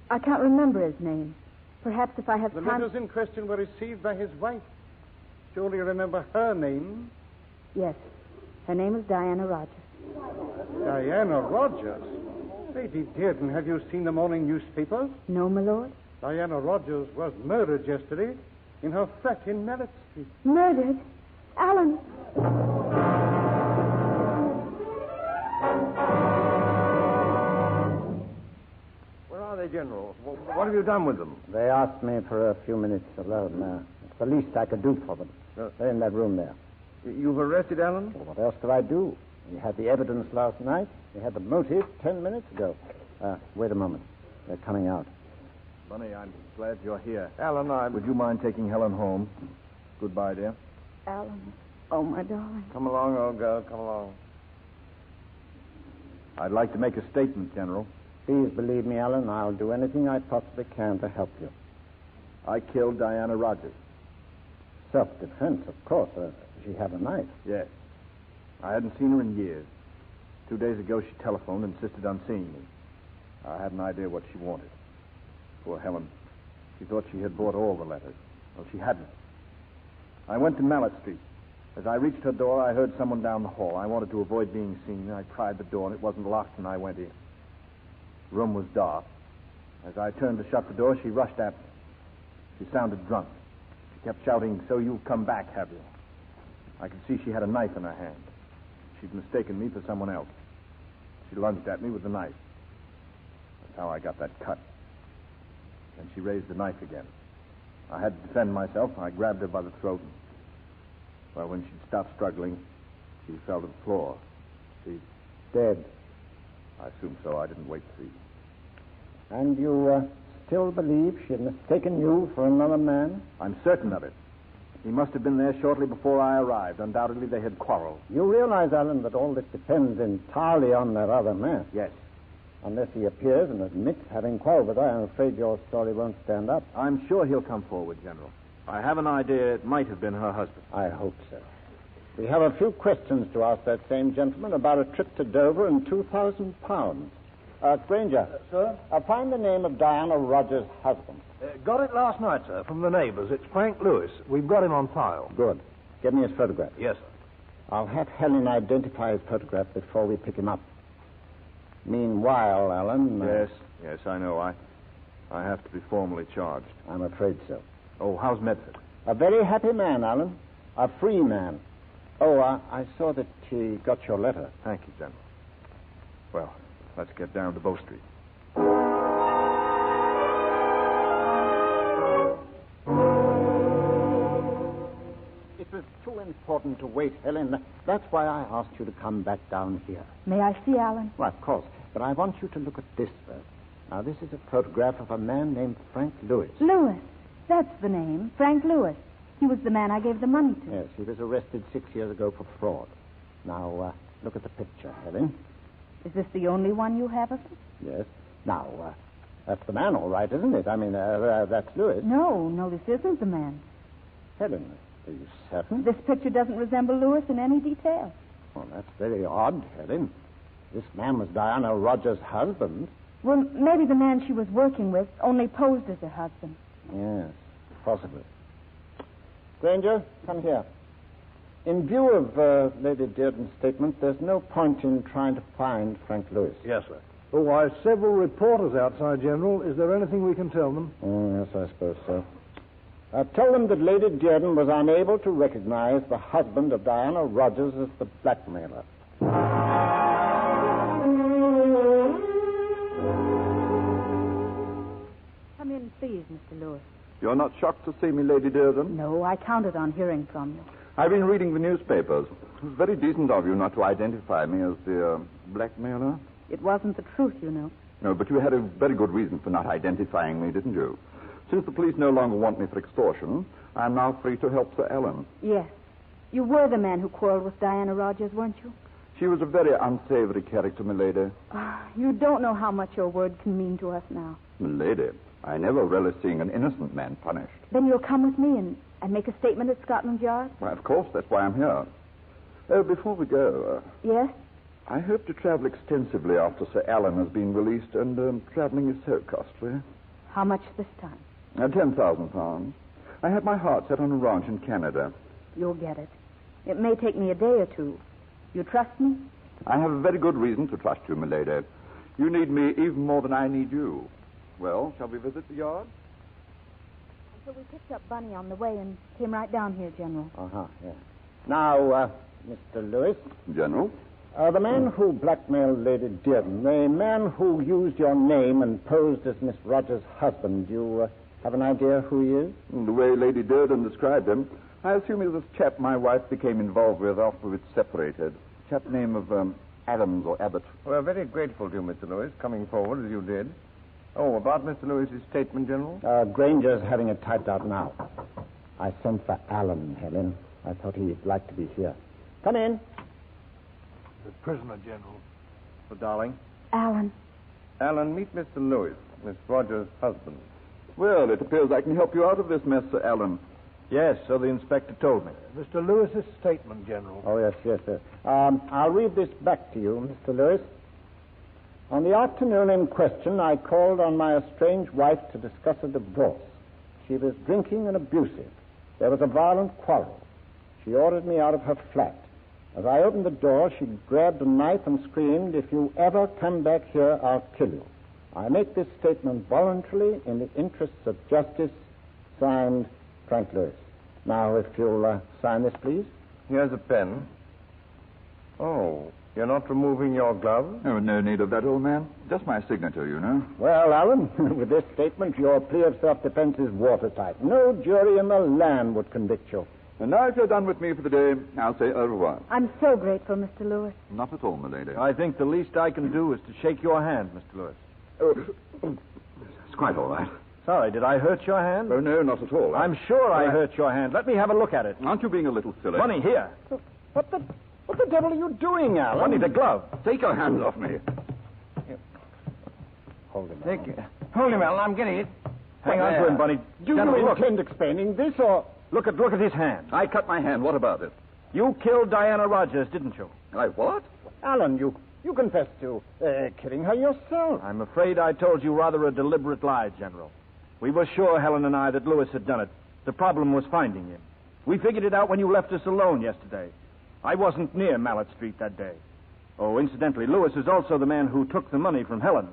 I can't remember his name. Perhaps if I have the time... letters in question were received by his wife. Surely you remember her name? Yes. Her name is Diana Rogers. Diana Rogers? Lady Dearden, have you seen the morning newspapers? No, my lord. Diana Rogers was murdered yesterday in her flat in Mallet Street. Murdered? Alan... General. What have you done with them? They asked me for a few minutes alone. It's the least I could do for them. They're in that room there. You've arrested Alan? Well, what else could I do? We had the evidence last night. We had the motive 10 minutes ago. Wait a moment. They're coming out. Bunny, I'm glad you're here. Alan, would you mind taking Helen home? Goodbye, dear. Alan. Oh, my darling. Come along, old girl. Come along. I'd like to make a statement, General. Please believe me, Alan. I'll do anything I possibly can to help you. I killed Diana Rogers. Self-defense, of course. She had a knife. Yes. I hadn't seen her in years. 2 days ago, she telephoned and insisted on seeing me. I had an idea what she wanted. Poor Helen. She thought she had bought all the letters. Well, she hadn't. I went to Mallet Street. As I reached her door, I heard someone down the hall. I wanted to avoid being seen. I tried the door, and it wasn't locked, and I went in. The room was dark. As I turned to shut the door, she rushed at me. She sounded drunk. She kept shouting, "So you've come back, have you?" I could see she had a knife in her hand. She'd mistaken me for someone else. She lunged at me with the knife. That's how I got that cut. Then she raised the knife again. I had to defend myself. I grabbed her by the throat. Well, when she'd stopped struggling, she fell to the floor. She's Dead. I assume so. I didn't wait to see. And you still believe she had mistaken you for another man? I'm certain of it. He must have been there shortly before I arrived. Undoubtedly, they had quarreled. You realize, Alan, that all this depends entirely on that other man. Yes. Unless he appears and admits having quarreled with her, I'm afraid your story won't stand up. I'm sure he'll come forward, General. I have an idea it might have been her husband. I hope so. We have a few questions to ask that same gentleman about a trip to Dover and £2,000. Granger. Sir? Find the name of Diana Rogers' husband. Got it last night, sir, from the neighbors. It's Frank Lewis. We've got him on file. Good. Give me his photograph. Yes, sir. I'll have Helen identify his photograph before we pick him up. Meanwhile, Alan... Yes, I know. I have to be formally charged. I'm afraid so. Oh, how's Medford? A very happy man, Alan. A free man. Oh, I saw that he got your letter. Thank you, General. Well, let's get down to Bow Street. It was too important to wait, Helen. That's why I asked you to come back down here. May I see Alan? Well, of course. But I want you to look at this first. Now, this is a photograph of a man named Frank Lewis. Lewis. That's the name. Frank Lewis. He was the man I gave the money to. Yes, he was arrested 6 years ago for fraud. Now, look at the picture, Helen. Is this the only one you have of him? Yes. Now, that's the man, all right, isn't it? I mean, that's Lewis. No, this isn't the man. Helen, are you certain? This picture doesn't resemble Lewis in any detail. Well, that's very odd, Helen. This man was Diana Rogers' husband. Well, maybe the man she was working with only posed as her husband. Yes, possibly. Granger, come here. In view of Lady Dearden's statement, there's no point in trying to find Frank Lewis. Yes, sir. Oh, why, several reporters outside, General. Is there anything we can tell them? Oh, yes, I suppose so. Tell them that Lady Dearden was unable to recognize the husband of Diana Rogers as the blackmailer. Come in, please, Mr. Lewis. You're not shocked to see me, Lady Dearden? No, I counted on hearing from you. I've been reading the newspapers. It was very decent of you not to identify me as the blackmailer. It wasn't the truth, you know. No, but you had a very good reason for not identifying me, didn't you? Since the police no longer want me for extortion, I'm now free to help Sir Alan. Yes. You were the man who quarreled with Diana Rogers, weren't you? She was a very unsavory character, milady. You don't know how much your word can mean to us now. Milady, I never relish seeing an innocent man punished. Then you'll come with me and make a statement at Scotland Yard? Why, of course, that's why I'm here. Oh, before we go... Yes? I hope to travel extensively after Sir Alan has been released, and traveling is so costly. How much this time? £10,000. I have my heart set on a ranch in Canada. You'll get it. It may take me a day or two. You trust me? I have a very good reason to trust you, milady. You need me even more than I need you. Well, shall we visit the yard? So we picked up Bunny on the way and came right down here, General. Yeah. Now, Mr. Lewis. General? The man who blackmailed Lady Dearden, the man who used your name and posed as Miss Rogers' husband, you have an idea who he is? The way Lady Dearden described him, I assume he's this chap my wife became involved with after we'd separated. A chap name of Adams or Abbott. We're very grateful to you, Mr. Lewis, coming forward as you did. Oh, about Mr. Lewis's statement, General? Granger's having it typed out now. I sent for Alan, Helen. I thought he'd like to be here. Come in. The prisoner, General. Oh, darling. Alan. Alan, meet Mr. Lewis, Miss Rogers' husband. Well, it appears I can help you out of this mess, Sir Alan. Yes, so the inspector told me. Mr. Lewis's statement, General. Oh, yes, sir. I'll read this back to you, Mr. Lewis. On the afternoon in question, I called on my estranged wife to discuss a divorce. She was drinking and abusive. There was a violent quarrel. She ordered me out of her flat. As I opened the door, she grabbed a knife and screamed, "If you ever come back here, I'll kill you." I make this statement voluntarily in the interests of justice. Signed, Frank Lewis. Now, if you'll sign this, please. Here's a pen. Oh, You're not removing your glove? Oh, no need of that, old man. Just my signature, you know. Well, Alan, with this statement, your plea of self-defense is watertight. No jury in the land would convict you. And now, if you're done with me for the day, I'll say au revoir. I'm so grateful, Mr. Lewis. Not at all, my lady. I think the least I can do is to shake your hand, Mr. Lewis. It's quite all right. Sorry, did I hurt your hand? Oh, no, not at all. I'm sure I hurt your hand. Let me have a look at it. Aren't you being a little silly? Money, here. What the devil are you doing, Alan? Money, the glove. Take your hands off me. Hold him. Hold him, Alan. I'm getting it. Hang on to him, Bunny. Do you intend explaining this, or... Look at his hand. I cut my hand. What about it? You killed Diana Rogers, didn't you? I what? Alan, you confessed to killing her yourself. I'm afraid I told you rather a deliberate lie, General. We were sure, Helen and I, that Lewis had done it. The problem was finding him. We figured it out when you left us alone yesterday. I wasn't near Mallet Street that day. Oh, incidentally, Lewis is also the man who took the money from Helen.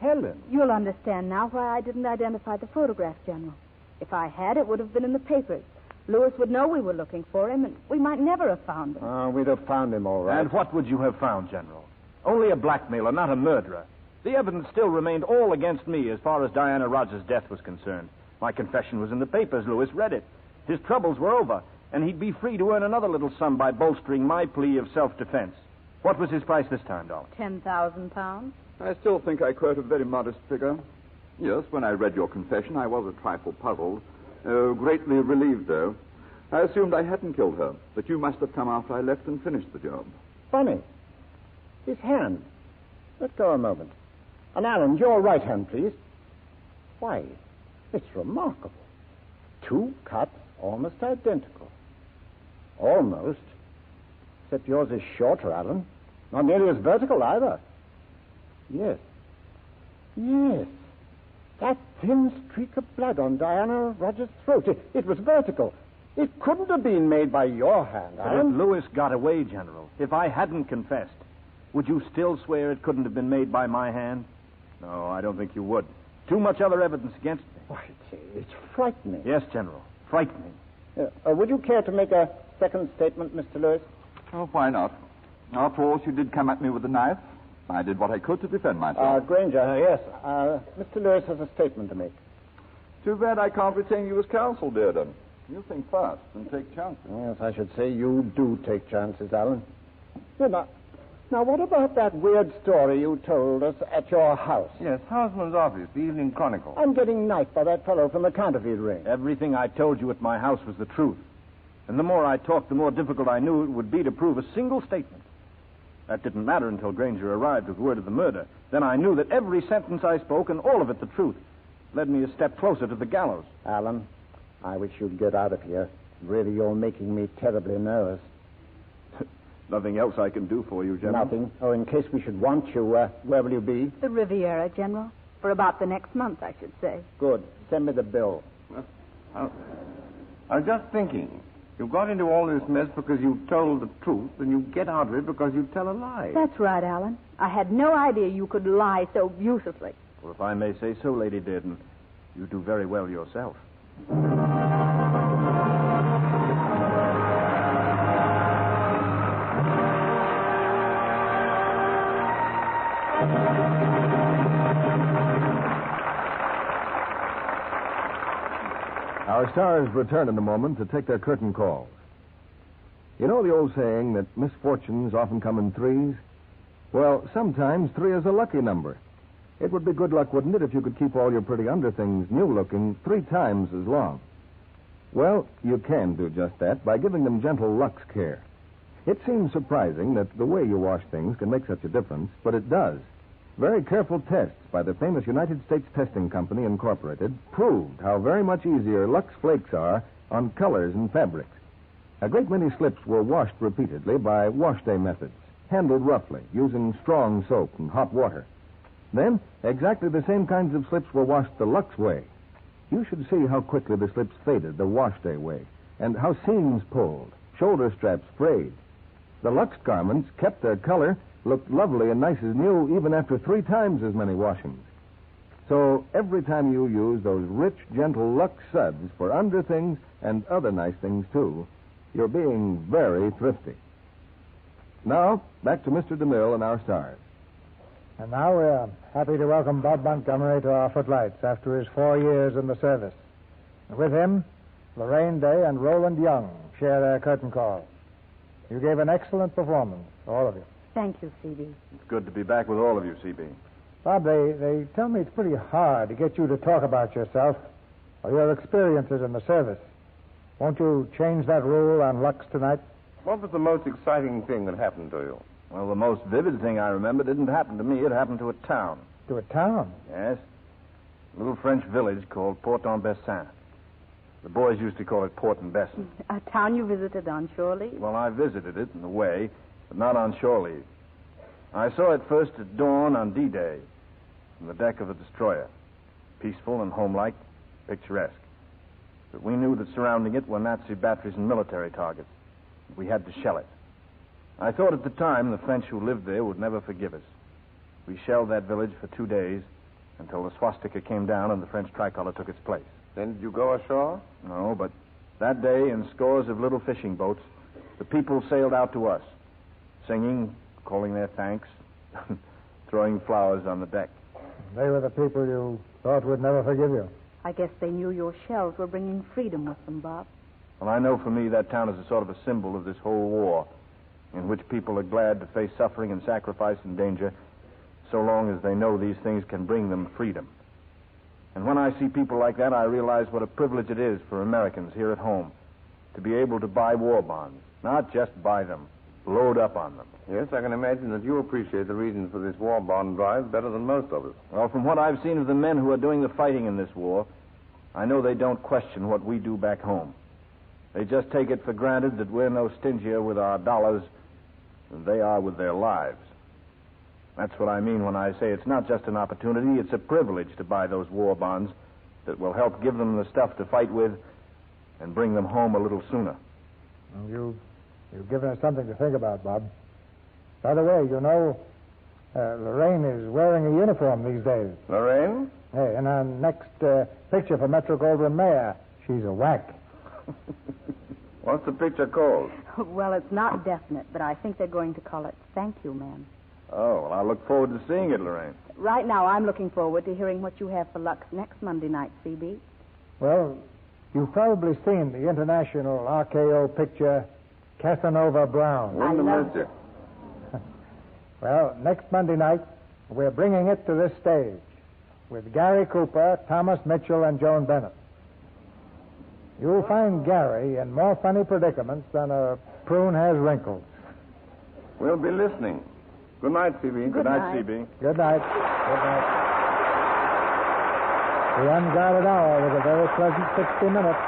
Helen? You'll understand now why I didn't identify the photograph, General. If I had, it would have been in the papers. Lewis would know we were looking for him, and we might never have found him. We'd have found him, all right. And what would you have found, General? Only a blackmailer, not a murderer. The evidence still remained all against me as far as Diana Rogers' death was concerned. My confession was in the papers. Lewis read it. His troubles were over, and he'd be free to earn another little sum by bolstering my plea of self-defense. What was his price this time, Dolly? £10,000. I still think I quote a very modest figure. Yes, when I read your confession, I was a trifle puzzled. Greatly relieved, though. I assumed I hadn't killed her, but you must have come after I left and finished the job. Funny. His hand. Let go a moment. And Alan, your right hand, please. Why, it's remarkable. 2 cuts almost identical. Almost. Except yours is shorter, Alan. Not nearly as vertical either. Yes. That thin streak of blood on Diana Rogers' throat. It was vertical. It couldn't have been made by your hand, Alan. But if Lewis got away, General, if I hadn't confessed, would you still swear it couldn't have been made by my hand? No, I don't think you would. Too much other evidence against me. Why, it's frightening. Yes, General. Frightening. Would you care to make a second statement, Mr. Lewis? Oh, why not? After all, she did come at me with a knife. I did what I could to defend myself. Granger. Yes. Mr. Lewis has a statement to make. Too bad I can't retain you as counsel, Dearden. You think fast and take chances. Yes, I should say you do take chances, Alan. Now, what about that weird story you told us at your house? Yes, Houseman's office, the Evening Chronicle. I'm getting knifed by that fellow from the counterfeit ring. Everything I told you at my house was the truth. And the more I talked, the more difficult I knew it would be to prove a single statement. That didn't matter until Granger arrived with word of the murder. Then I knew that every sentence I spoke, and all of it the truth, led me a step closer to the gallows. Alan, I wish you'd get out of here. Really, you're making me terribly nervous. Nothing else I can do for you, General? Nothing. Oh, in case we should want you, where will you be? The Riviera, General. For about the next month, I should say. Good. Send me the bill. I was just thinking. You got into all this mess because you told the truth, and you get out of it because you tell a lie. That's right, Alan. I had no idea you could lie so beautifully. Well, if I may say so, Lady Dearden, you do very well yourself. Our stars return in a moment to take their curtain calls. You know the old saying that misfortunes often come in threes? Well, sometimes 3 is a lucky number. It would be good luck, wouldn't it, if you could keep all your pretty underthings new-looking 3 times as long? Well, you can do just that by giving them gentle Lux Care. It seems surprising that the way you wash things can make such a difference, but it does. Very careful tests by the famous United States Testing Company, Incorporated, proved how very much easier Lux Flakes are on colors and fabrics. A great many slips were washed repeatedly by wash day methods, handled roughly, using strong soap and hot water. Then, exactly the same kinds of slips were washed the Lux way. You should see how quickly the slips faded the wash day way, and how seams pulled, shoulder straps frayed. The Lux garments kept their color, looked lovely and nice as new even after 3 times as many washings. So every time you use those rich, gentle Lux suds for underthings and other nice things, too, you're being very thrifty. Now, back to Mr. DeMille and our stars. And now we're happy to welcome Bob Montgomery to our footlights after his 4 years in the service. And with him, Lorraine Day and Roland Young share their curtain call. You gave an excellent performance, all of you. Thank you, C.B. It's good to be back with all of you, C.B. Bob, they tell me it's pretty hard to get you to talk about yourself or your experiences in the service. Won't you change that rule on Lux tonight? What was the most exciting thing that happened to you? Well, the most vivid thing I remember didn't happen to me. It happened to a town. To a town? Yes. A little French village called Port-en-Bessin. The boys used to call it Port-en-Bessin. A town you visited on shore leave? Well, I visited it in a way, but not on shore leave. I saw it first at dawn on D-Day from the deck of a destroyer. Peaceful and homelike, picturesque. But we knew that surrounding it were Nazi batteries and military targets. We had to shell it. I thought at the time the French who lived there would never forgive us. We shelled that village for 2 days until the swastika came down and the French tricolor took its place. Then did you go ashore? No, but that day in scores of little fishing boats, the people sailed out to us, singing, calling their thanks, throwing flowers on the deck. They were the people you thought would never forgive you. I guess they knew your shells were bringing freedom with them, Bob. Well, I know for me that town is a sort of a symbol of this whole war, in which people are glad to face suffering and sacrifice and danger so long as they know these things can bring them freedom. And when I see people like that, I realize what a privilege it is for Americans here at home to be able to buy war bonds, not just buy them, load up on them. Yes, I can imagine that you appreciate the reasons for this war bond drive better than most of us. Well, from what I've seen of the men who are doing the fighting in this war, I know they don't question what we do back home. They just take it for granted that we're no stingier with our dollars than they are with their lives. That's what I mean when I say it's not just an opportunity, it's a privilege to buy those war bonds that will help give them the stuff to fight with and bring them home a little sooner. Well, you've given us something to think about, Bob. By the way, you know, Lorraine is wearing a uniform these days. Lorraine? Hey, in our next picture for Metro-Goldwyn-Mayer, she's a whack. What's the picture called? Well, it's not definite, but I think they're going to call it Thank You, Ma'am. Oh, well, I look forward to seeing it, Lorraine. Right now, I'm looking forward to hearing what you have for Lux next Monday night, C.B. Well, you've probably seen the international RKO picture, Casanova Brown. I love it. Well, next Monday night, we're bringing it to this stage with Gary Cooper, Thomas Mitchell, and Joan Bennett. You'll find Gary in more funny predicaments than a prune has wrinkles. We'll be listening. Good night, C.B. Good night, C.B. Good night. Good night. The Unguarded Hour was a very pleasant 60 minutes.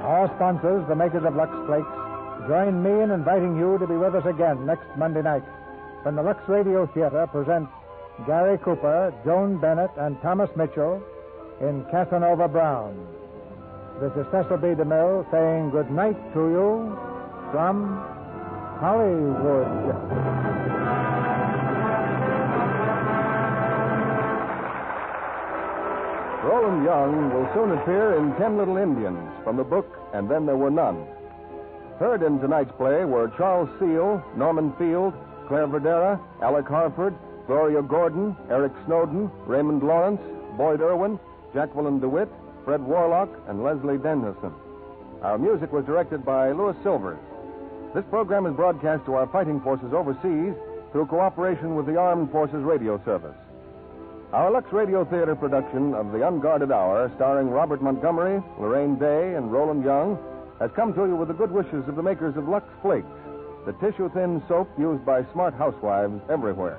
Our sponsors, the makers of Lux Flakes, join me in inviting you to be with us again next Monday night when the Lux Radio Theater presents Gary Cooper, Joan Bennett, and Thomas Mitchell in Casanova Brown. This is Cecil B. DeMille saying good night to you from Hollywood. Roland Young will soon appear in 10 Little Indians from the book And Then There Were None. Heard in tonight's play were Charles Seale, Norman Field, Claire Verdera, Alec Harford, Gloria Gordon, Eric Snowden, Raymond Lawrence, Boyd Irwin, Jacqueline DeWitt, Fred Warlock, and Leslie Dennison. Our music was directed by Louis Silvers. This program is broadcast to our fighting forces overseas through cooperation with the Armed Forces Radio Service. Our Lux Radio Theater production of The Unguarded Hour, starring Robert Montgomery, Lorraine Day, and Roland Young, has come to you with the good wishes of the makers of Lux Flakes, the tissue-thin soap used by smart housewives everywhere.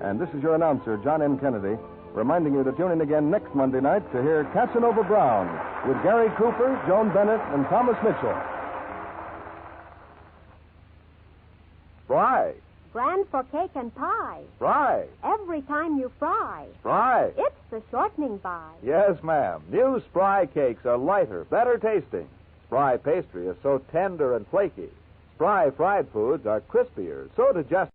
And this is your announcer, John M. Kennedy, reminding you to tune in again next Monday night to hear Casanova Brown with Gary Cooper, Joan Bennett, and Thomas Mitchell. Fry. Brand for cake and pie. Fry. Every time you fry. Fry. It's the shortening by. Yes, ma'am. New Spry cakes are lighter, better tasting. Spry pastry is so tender and flaky. Spry fried foods are crispier, so digestible.